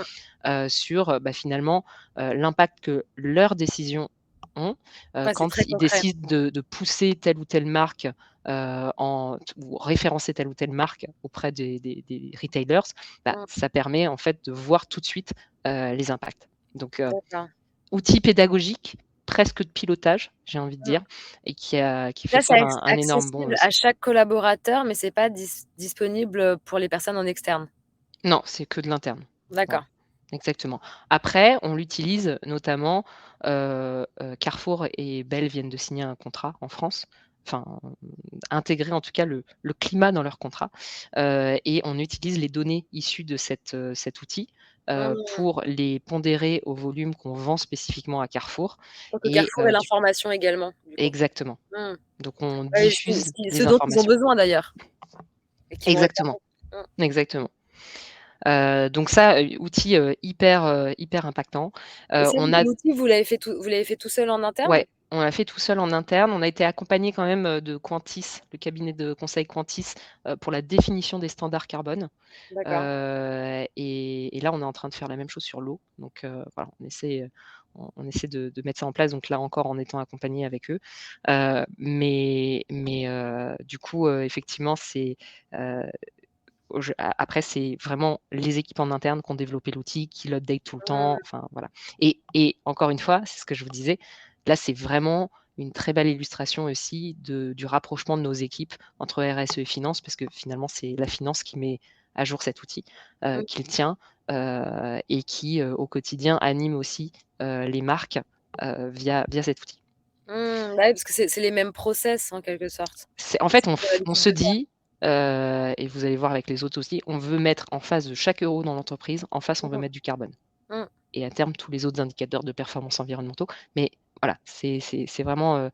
Mmh. sur, finalement, l'impact que leurs décisions ont, Ouais, c'est quand très ils concret. décident de pousser telle ou telle marque, ou référencer telle ou telle marque auprès des retailers, Mmh. ça permet en fait de voir tout de suite, les impacts. Donc, D'accord. outil pédagogique, presque de pilotage, j'ai envie de Mmh. dire et qui fait Là, c'est faire un énorme bond accessible à aussi. chaque collaborateur, mais c'est pas disponible pour les personnes en externe? Non, c'est que de l'interne. Voilà, D'accord. exactement. Après, on l'utilise notamment, Carrefour et Bell viennent de signer un contrat en France, enfin, intégrer en tout cas le climat dans leur contrat, et on utilise les données issues de cet outil, Mmh. pour les pondérer au volume qu'on vend spécifiquement à Carrefour Pour que et Carrefour ait du l'information également, du coup? exactement. Mmh. Donc on Ouais, diffuse ce les dont ils ont informations. besoin d'ailleurs et qui vont les Exactement, permettre. exactement. Donc ça, outil, hyper impactant. Et ça, On a l'outil, vous l'avez fait tout seul en interne? Ouais, on l'a fait tout seul en interne. On a été accompagné quand même, de Quantis, le cabinet de conseil Quantis, pour la définition des standards carbone. D'accord. Et là, on est en train de faire la même chose sur l'eau. Donc, voilà, on essaie de mettre ça en place, donc là encore en étant accompagné avec eux. Mais du coup, effectivement, heu, après, c'est vraiment les équipes en interne qui ont développé l'outil, qui l'update tout le temps, Mmh. enfin voilà. Et encore une fois, c'est ce que je vous disais, là, c'est vraiment une très belle illustration aussi du rapprochement de nos équipes entre RSE et finance, parce que finalement, c'est la finance qui met à jour cet outil, Mmh. qui le tient, et qui, au quotidien, anime aussi, les marques, via cet outil. Mmh. Bah oui, parce que c'est les mêmes process en quelque sorte. En C'est fait, ce qu'ils ont on l'habitude se de faire. dit, et vous allez voir avec les autres aussi, on veut mettre en face de chaque euro dans l'entreprise, en face, on veut Mmh. mettre du carbone Mmh. et à terme, tous les autres indicateurs de performance environnementaux. Mais voilà, c'est vraiment,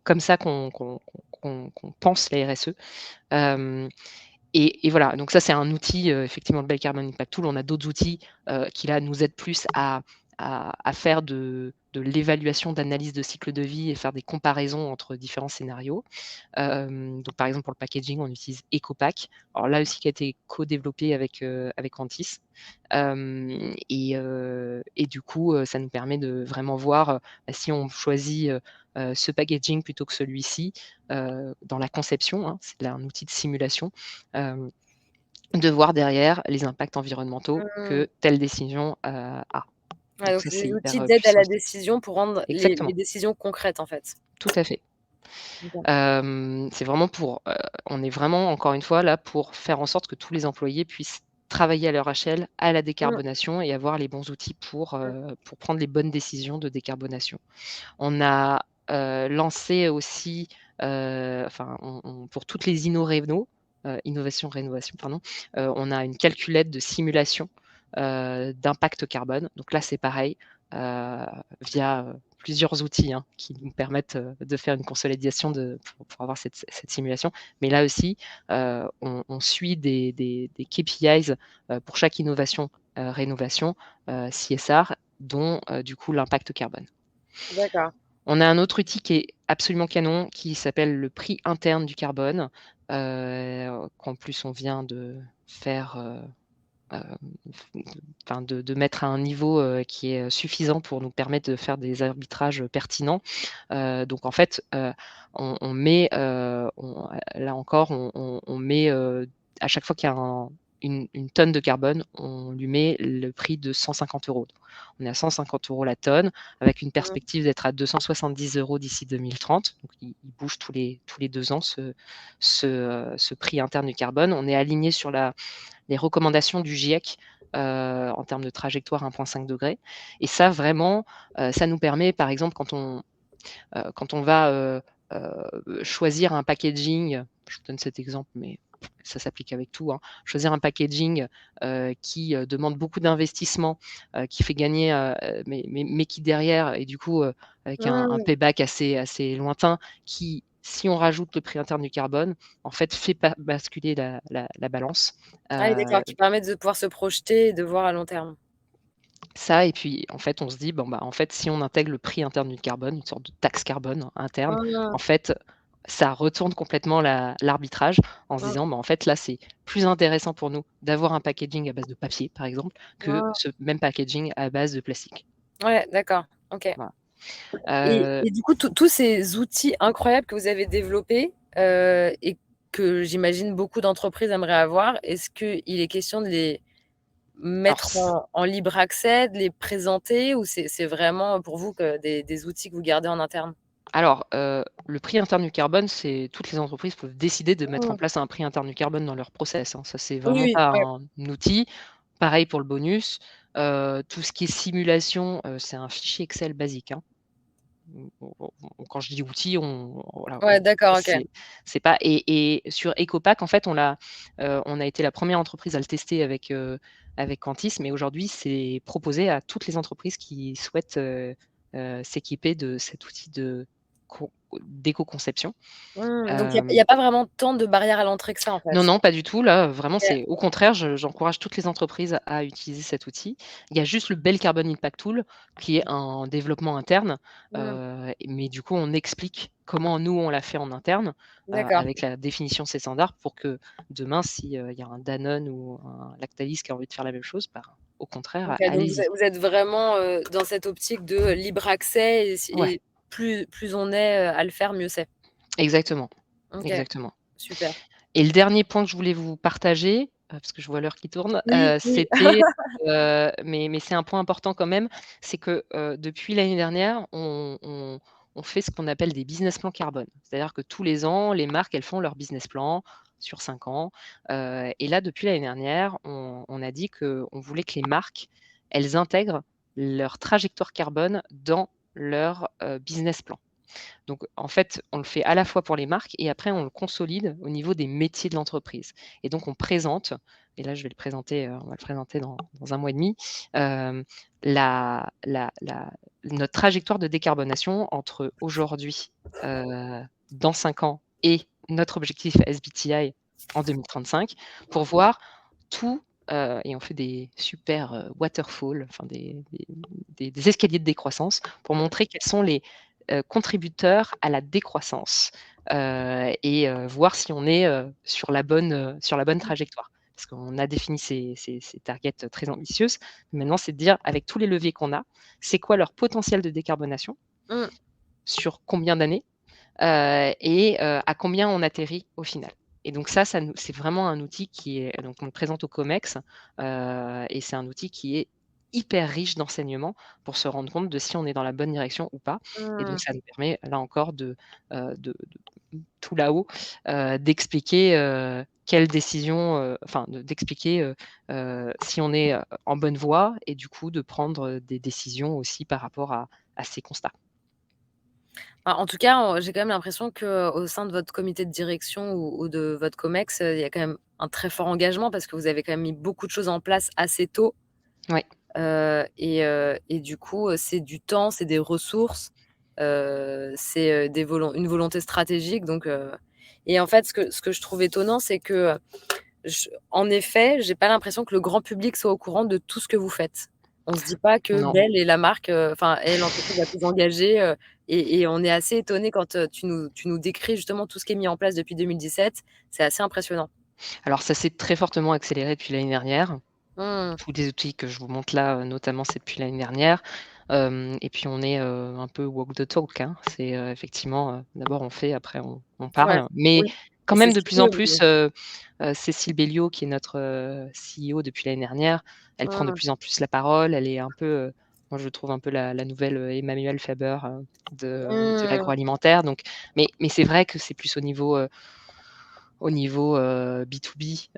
comme ça qu'on pense la RSE. Hem et voilà, donc ça, c'est un outil, effectivement, le Bell Carbon Impact Tool. On a d'autres outils, qui là, nous aident plus à faire de l'évaluation d'analyse de cycle de vie et faire des comparaisons entre différents scénarios. Donc par exemple, pour le packaging, on utilise EcoPack. Alors là aussi, qui a été co-développé avec Quantis. Et du coup, ça nous permet de vraiment voir, si on choisit, ce packaging plutôt que celui-ci, dans la conception, hein, c'est un outil de simulation, hem, de voir derrière les impacts environnementaux Mmh. que telle décision, a. Ouais, Donc donc ça, c'est c'est des hyper, outils d'aide à puissant la aussi. décision pour rendre les Exactement, décisions concrètes, en fait. tout à fait. OK. C'est vraiment on est vraiment encore une fois là pour faire en sorte que tous les employés puissent travailler à leur échelle à la Mmh. décarbonation et avoir les bons outils Mmh. pour prendre les bonnes décisions de décarbonation. On a, lancé aussi, enfin pour toutes les innovation rénovation pardon, on a une calculette de simulation, d'impact carbone. Donc là, c'est pareil, via, plusieurs outils, hein, qui nous permettent, de faire une consolidation pour avoir cette simulation. Mais là aussi, on suit des KPIs, pour chaque innovation, rénovation, CSR, dont, du coup l'impact carbone. D'accord. On a un autre outil qui est absolument canon, qui s'appelle le prix interne du carbone, qu'en plus on vient de faire, enfin de mettre à un niveau, qui est suffisant pour nous permettre de faire des arbitrages pertinents. Donc en fait, on met, là encore, on met, à chaque fois qu'il y a une tonne de carbone, on lui met le prix de 150 €. On est à 150 € la tonne, avec une Mmh. perspective d'être à 270 € d'ici 2030. Donc il bouge tous les 2 ans ce prix interne du carbone. On est aligné sur les recommandations du GIEC, en termes de trajectoire 1,5 degré. Et ça vraiment, ça nous permet, par exemple, quand on va, choisir un packaging, je vous donne cet exemple, mais ça s'applique avec tout, hein. Choisir un packaging, qui, demande beaucoup d'investissement, qui fait gagner, mais qui derrière et du coup, avec un Mmh. payback assez lointain, qui, si on rajoute le prix interne du carbone, en fait, fait basculer la balance. Ah oui, Heu d'accord, qui permet de pouvoir se projeter et de voir à long terme. Ça et puis, en fait, on se dit: «Bon, bah, en fait, si on intègre le prix interne du carbone, une sorte de taxe carbone interne, en Mmh. fait, ça retourne complètement l'arbitrage en se Mmh. disant: «Bah, en fait, là, c'est plus intéressant pour nous d'avoir un packaging à base de papier, par exemple, que Mmh. ce même packaging à base de plastique». Ouais, d'accord, OK. Voilà. Et du coup, tous ces outils incroyables que vous avez développés, et que j'imagine beaucoup d'entreprises aimeraient avoir, est-ce qu'il est question de les alors mettre en libre accès, de les présenter ou c'est vraiment pour vous que des outils que vous gardez en interne? le prix interne du carbone, c'est toutes les entreprises peuvent décider de mettre en Mmh. place un prix interne du carbone dans leur process, hein. Ça, c'est Oui, vraiment oui, pas ouais. un outil. Pareil pour le bonus. Tout ce qui est simulation, c'est un fichier Excel basique, hein. Quand je dis outil, voilà, Ouais, d'accord, OK. c'est pas et sur EcoPack, en fait, on a été la première entreprise à le tester avec Quantis, mais aujourd'hui, c'est proposé à toutes les entreprises qui souhaitent, s'équiper de cet outil d'éco-conception. Mmh, donc il y Hem a pas vraiment tant de barrières à l'entrée que ça, en non, fait? non, pas du tout. Là, vraiment, OK. c'est au contraire, j'encourage toutes les entreprises à utiliser cet outil. Il y a juste le Bell Carbon Impact Tool qui est un développement interne, Mmh, mais du coup, on explique comment nous, on l'a fait en interne, d'accord. avec la définition de ces standards pour que demain, si, il y a un Danone ou un Lactalis qui a envie de faire la même chose, bah, au contraire, OK, donc allez-y. vous êtes vraiment, dans cette optique de libre accès Ouais, et plus on est, à le faire, mieux c'est. exactement, OK, exactement. super. Et le dernier point que je voulais vous partager, parce que je vois l'heure qui tourne, Oui, oui. c'était, mais c'est un point important quand même, c'est que, depuis l'année dernière, on fait ce qu'on appelle des business plans carbone. C'est-à-dire que tous les ans, les marques, elles font leur business plan sur 5 ans, et là, depuis l'année dernière, on a dit qu'on voulait que les marques, elles intègrent leur trajectoire carbone dans leur, business plan. Donc en fait, on le fait à la fois pour les marques et après on le consolide au niveau des métiers de l'entreprise. Et donc on présente, et là je vais le présenter, on va le présenter dans 1 mois et demi, la la la notre trajectoire de décarbonation entre aujourd'hui, dans 5 ans et notre objectif SBTi en 2035 pour voir tout, et on fait des super, waterfall, enfin des escaliers de décroissance pour montrer quels sont les contributeurs à la décroissance, et voir si on est, sur la bonne trajectoire. Parce qu'on a défini ces targets très ambitieuses. Maintenant, c'est de dire avec tous les leviers qu'on a, c'est quoi leur potentiel de décarbonation, Mmh. sur combien d'années, et à combien on atterrit au final. Et donc ça nous c'est vraiment un outil qui est donc on le présente au COMEX, et c'est un outil qui est hyper riche d'enseignements pour se rendre compte de si on est dans la bonne direction ou pas. Et donc Mmh. ça nous permet là encore de tout là-haut, d'expliquer, quelles décisions, enfin d'expliquer, si on est, en bonne voie et du coup de prendre, des décisions aussi par rapport à ces constats. Bah, en tout cas, j'ai quand même l'impression qu'au sein de votre comité de direction ou de votre COMEX, il y a quand même un très fort engagement parce que vous avez quand même mis beaucoup de choses en place assez tôt, Ouais, et du coup, c'est du temps, c'est des ressources, c'est, une volonté stratégique donc et en fait, ce que je trouve étonnant, c'est que, en effet, j'ai pas l'impression que le grand public soit au courant de tout ce que vous faites. On se dit pas que non. Bell est la marque, enfin est l'entreprise la plus engagée, et on est assez étonnés quand, tu nous décris justement tout ce qui est mis en place depuis 2017. C'est assez impressionnant. Alors ça s'est très fortement accéléré depuis l'année dernière. Mmh. Tous les outils que je vous montre là, notamment, c'est depuis l'année dernière. Et puis on est, un peu walk the talk, hein. C'est, effectivement, d'abord on fait, après on Ouais, parle. Mais oui quand et c'est même ce de qu'il plus en faut, plus, bien sûr. Cécile Belliot qui est notre, CEO depuis l'année dernière, elle prend de Mmh. plus en plus la parole. Elle est un peu, moi je trouve un peu la nouvelle, Emmanuelle Faber, de Mmh. l'agroalimentaire. Donc mais c'est vrai que c'est plus au niveau, B2B,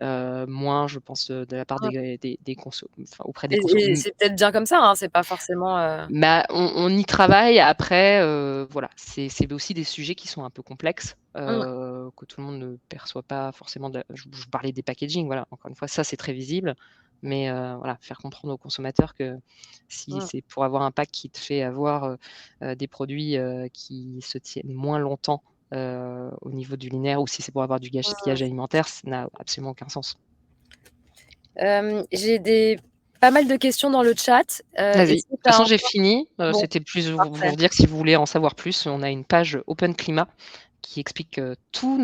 moins je pense, de la part Mmh. des conso enfin auprès des conso Et c'est peut-être bien comme ça, hein, c'est pas forcément, bah, on y travaille. Après, voilà, c'est aussi des sujets qui sont un peu complexes, mmh, que tout le monde ne perçoit pas forcément de la je parlais des packaging, voilà, encore une fois, ça, c'est très visible. Mais, voilà, faire comprendre aux consommateurs que si mmh, c'est pour avoir un pack qui te fait avoir, des produits, qui se tiennent moins longtemps, au niveau du linéaire, ou si c'est pour avoir du gaspillage mmh. alimentaire, ça n'a absolument aucun sens. J'ai pas mal de questions dans le chat, Vas-y. De est-ce que toute tu as façon, un j'ai fini. bon, C'était plus vous parfait. dire que si vous voulez en savoir plus, on a une page Open Climat qui explique, tout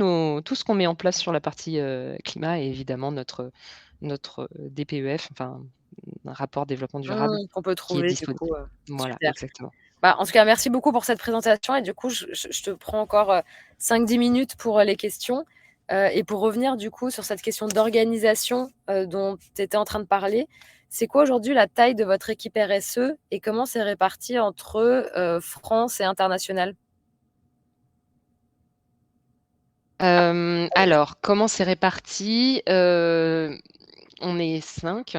ce qu'on met en place sur la partie, climat, et évidemment notre DPEF, enfin, un rapport développement durable Qu'on peut qui est trouver du disponible. coup, Voilà, super. exactement. Bah, en tout cas, merci beaucoup pour cette présentation et du coup, je te prends encore, 5-10 minutes pour, les questions, et pour revenir du coup sur cette question d'organisation, dont tu étais en train de parler. C'est quoi aujourd'hui la taille de votre équipe RSE et comment c'est réparti entre, France et international? Alors, comment c'est réparti? On est 5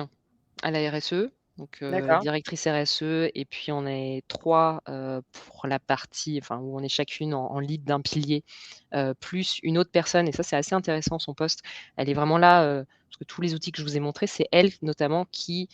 à la RSE, donc D'accord. directrice RSE, et puis on est 3, pour la partie, enfin, où on est chacune en lead d'un pilier, plus une autre personne, et ça, c'est assez intéressant, son poste. Elle est vraiment là, parce que tous les outils que je vous ai montrés, c'est elle notamment qui,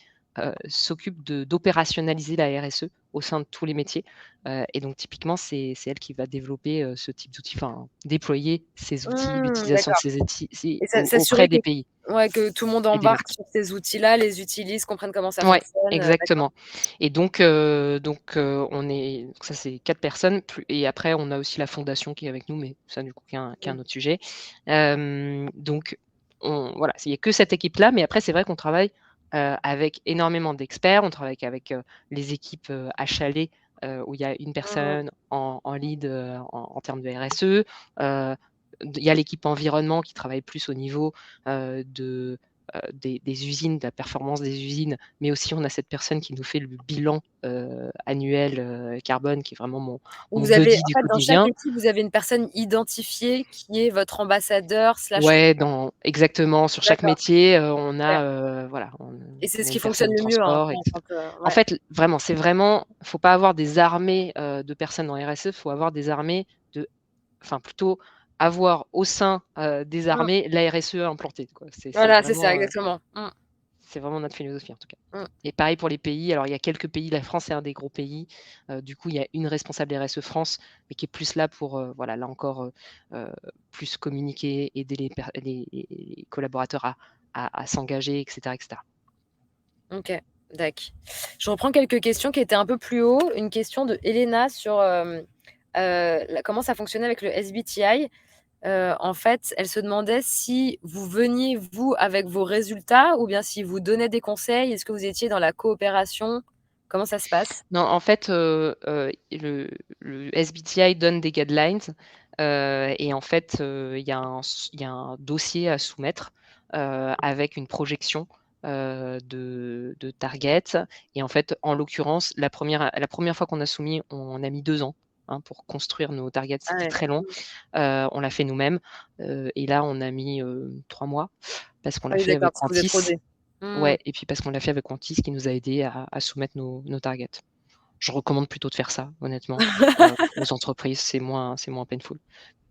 s'occupe d'opérationnaliser la RSE au sein de tous les métiers, et donc typiquement, c'est elle qui va développer, ce type d'outils, enfin, déployer ces outils, l'utilisation de D'accord ces outils et auprès s'assurer que des pays ouais, que tout le monde et des embarque marques. sur ces outils-là, les utilise, comprenne comment ça Ouais, fonctionne, d'accord. exactement. Et on est, donc ça, c'est 4 personnes, plus, et après on a aussi la fondation qui est avec nous, mais ça, du coup, qui est un Mmh. autre sujet. Donc voilà, il y a que cette équipe-là, mais après c'est vrai qu'on travaille, avec énormément d'experts. On travaille avec, les équipes, Achalé, où il y a une Mmh. personne en lead, en termes de RSE. Il y a l'équipe environnement qui travaille plus au niveau, des usines, de la performance des usines, mais aussi on a cette personne qui nous fait le bilan, annuel, carbone, qui est vraiment mon Vous avez buddy en du fait, dans chaque quotidien. équipe, vous avez une personne identifiée qui est votre ambassadeur slash Ouais, exactement, sur chaque d'accord, métier, on super a, voilà, et c'est on ce a qui une fonctionne personne le mieux, hein, transport, et cetera. quand, En ouais, fait, vraiment, c'est vraiment, faut pas avoir des armées, de personnes en RSE, faut avoir des armées de, enfin, plutôt avoir au sein, des mmh, armées la RSE implantée, quoi. C'est voilà, c'est ça, vraiment, exactement. c'est vraiment notre philosophie, en tout cas. Mmh. Et pareil pour les pays. Alors, il y a quelques pays, la France est un des gros pays, du coup, il y a une responsable RSE France, mais qui est plus là pour, voilà, là encore, heu, plus communiquer, aider les collaborateurs à s'engager, et cetera, et cetera. OK, dac. Je reprends quelques questions qui étaient un peu plus haut. Une question de Elena sur, la comment ça fonctionnait avec le SBTi. En fait, elle se demandait si vous veniez, vous, avec vos résultats ou bien si vous donnait des conseils? Est-ce que vous étiez dans la coopération? Comment ça se passe? Non, en fait, le SBTi donne des guidelines, et en fait, il y a un dossier à soumettre, avec une projection, de target. Et en fait, en l'occurrence, la première fois qu'on a soumis, on a mis 2 ans, hein, pour construire nos targets. Ah C'était ouais. très long. On l'a fait nous-mêmes, et là, on a mis, 3 mois, parce qu'on Ah l'a oui, fait d'accord, avec parce que vous êtes Quantis. rodés. Mmh. Ouais, et puis parce qu'on l'a fait avec Quantis, qui nous a aidés à soumettre nos targets. Je recommande plutôt de faire ça, honnêtement, aux entreprises, c'est moins painful.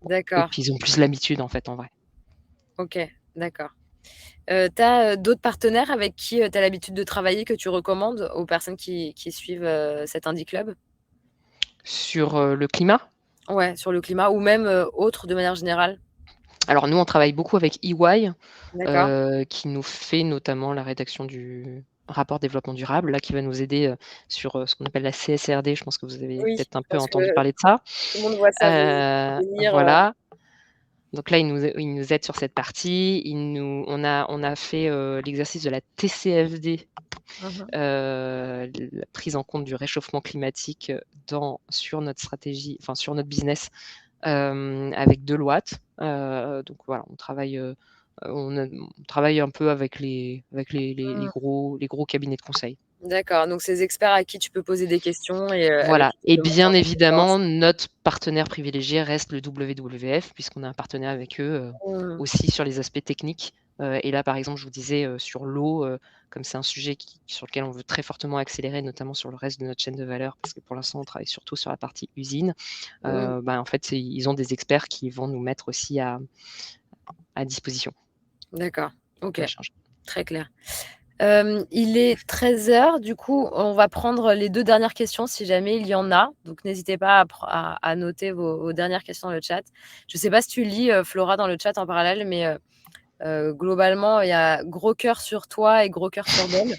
Et D'accord, puis ils ont plus l'habitude, en fait, en vrai. OK, d'accord. Tu as, d'autres partenaires avec qui, tu as l'habitude de travailler, que tu recommandes aux personnes qui suivent, cet Indie Club? Sur, le climat, Ouais, sur le climat ou même, autre de manière générale? alors nous, on travaille beaucoup avec EY, D'accord. qui nous fait notamment la rédaction du rapport développement durable, là, qui va nous aider, sur, ce qu'on appelle la CSRD. Je pense que vous avez Oui, peut-être un je peu pense que entendu parler de ça. tout le monde voit ça Heu, venir, voilà. Donc là, il nous aide sur cette partie. On a fait, l'exercice de la TCFD, Mmh mh. la prise en compte du réchauffement climatique, sur notre stratégie, enfin sur notre business, avec Deloitte. Donc voilà, on travaille un peu avec les Mmh. gros cabinets de conseil. D'accord, donc ces experts à qui tu peux poser des questions et avec Voilà, qui tu et peux monter bien en évidemment, compétences. notre partenaire privilégié reste le WWF, puisqu'on a un partenariat avec eux, Mmh. aussi sur les aspects techniques. Et là, par exemple, je vous disais, sur l'eau, comme c'est un sujet sur lequel on veut très fortement accélérer, notamment sur le reste de notre chaîne de valeur, parce que pour l'instant, on travaille surtout sur la partie usine. Mmh. En fait, ils ont des experts qui vont nous mettre aussi à disposition D'accord, OK, pour échanger. très clair. Il est 13 heures. Du coup, on va prendre les 2 dernières questions si jamais il y en a. Donc n'hésitez pas à noter vos dernières questions dans le chat. Je ne sais pas si tu lis, Flora, dans le chat en parallèle, mais globalement, il y a gros cœur sur toi et gros cœur sur Belle.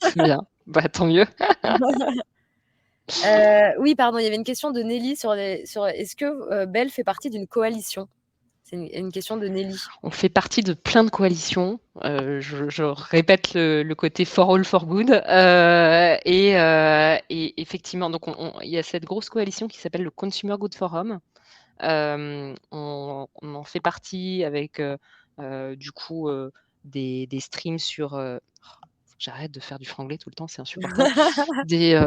Très bien, bah, tant mieux. Oui, pardon, il y avait une question de Nelly sur est-ce que, Belle fait partie d'une coalition? C'est une question de Nelly. On fait partie de plein de coalitions. Je répète le côté for all for good. Et effectivement, donc il y a cette grosse coalition qui s'appelle le Consumer Good Forum. On en fait partie avec, du coup, des streams sur, faut que j'arrête de faire du franglais tout le temps, c'est insupportable. Des,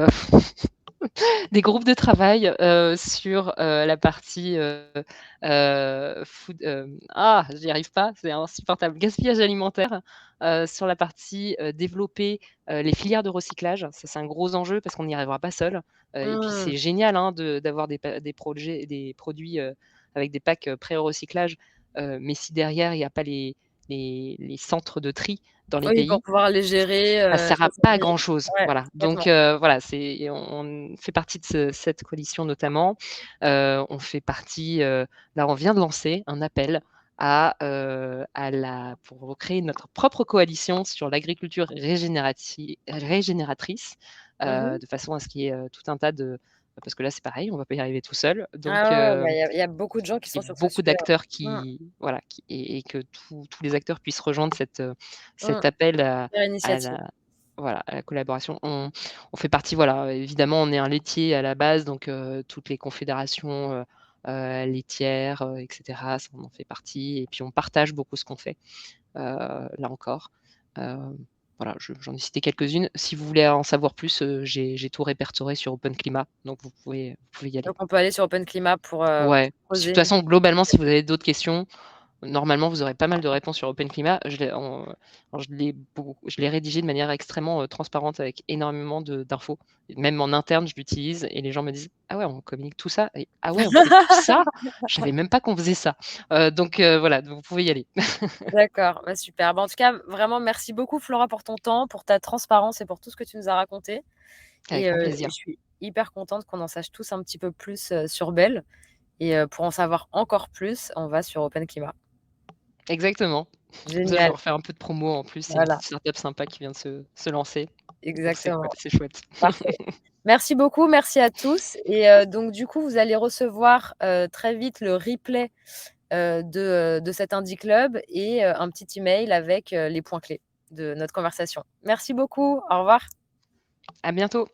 des groupes de travail, sur, la partie, food, j'y arrive pas, c'est insupportable. Gaspillage alimentaire, sur la partie, développer, les filières de recyclage. Ça, c'est un gros enjeu parce qu'on n'y arrivera pas seul. Et puis Mmh. c'est génial, hein, d'avoir des produits, avec des packs, pré-recyclage, mais si derrière il y a pas les centres de tri dans les Oui, pour pays, pouvoir les gérer, ça sert ça à ça pas à devient grand chose, ouais, voilà. Donc complètement. voilà, on fait partie de cette coalition notamment. On fait partie, là, on vient de lancer un appel pour créer notre propre coalition sur l'agriculture régénératrice, Mmh mh. de façon à ce qu'il y ait, tout un tas de, parce que là, c'est pareil, on va pas y arriver tout seul. Donc Ah ouais, bah, il y a beaucoup de gens qui et sont sur ce beaucoup sujet, d'acteurs hein. qui, voilà, et que tous les acteurs puissent rejoindre Mmh, cet appel super à initiative. la voilà, à la collaboration. On fait partie, voilà, évidemment, on est un laitier à la base, donc toutes les confédérations, laitières, et cetera, ça, on en fait partie, et puis on partage beaucoup ce qu'on fait, là encore. Heu, voilà, j'en ai cité quelques-unes. Si vous voulez en savoir plus, j'ai tout répertorié sur Open Climat, donc vous pouvez y aller. Donc on peut aller sur Open Climat pour Ouais, de toute creuser. façon, globalement, si vous avez d'autres questions, normalement, vous aurez pas mal de réponses sur Open Climat. Je l'ai rédigé de manière extrêmement, transparente, avec énormément d'infos. Et même en interne, je l'utilise et les gens me disent: «Ah ouais, on communique tout ça, et ah ouais, on fait tout ça? Je savais même pas qu'on faisait ça». Donc voilà, donc vous pouvez y aller. D'accord, bah, super. Bah, en tout cas, vraiment merci beaucoup Flora pour ton temps, pour ta transparence et pour tout ce que tu nous as raconté Avec grand et je plaisir. suis hyper contente qu'on en sache tous un petit peu plus, sur Belle et pour en savoir encore plus, on va sur Open Climat. Exactement. Ça, je Génial, leur fais un peu de promo en plus, c'est une voilà, petite startup sympa qui vient de se lancer. Donc c'est cool, exactement. c'est chouette. Parfait. Merci beaucoup, merci à tous et donc du coup, vous allez recevoir, très vite le replay, de cet Indie Club et un petit email avec, les points clés de notre conversation. Merci beaucoup, au revoir. À bientôt.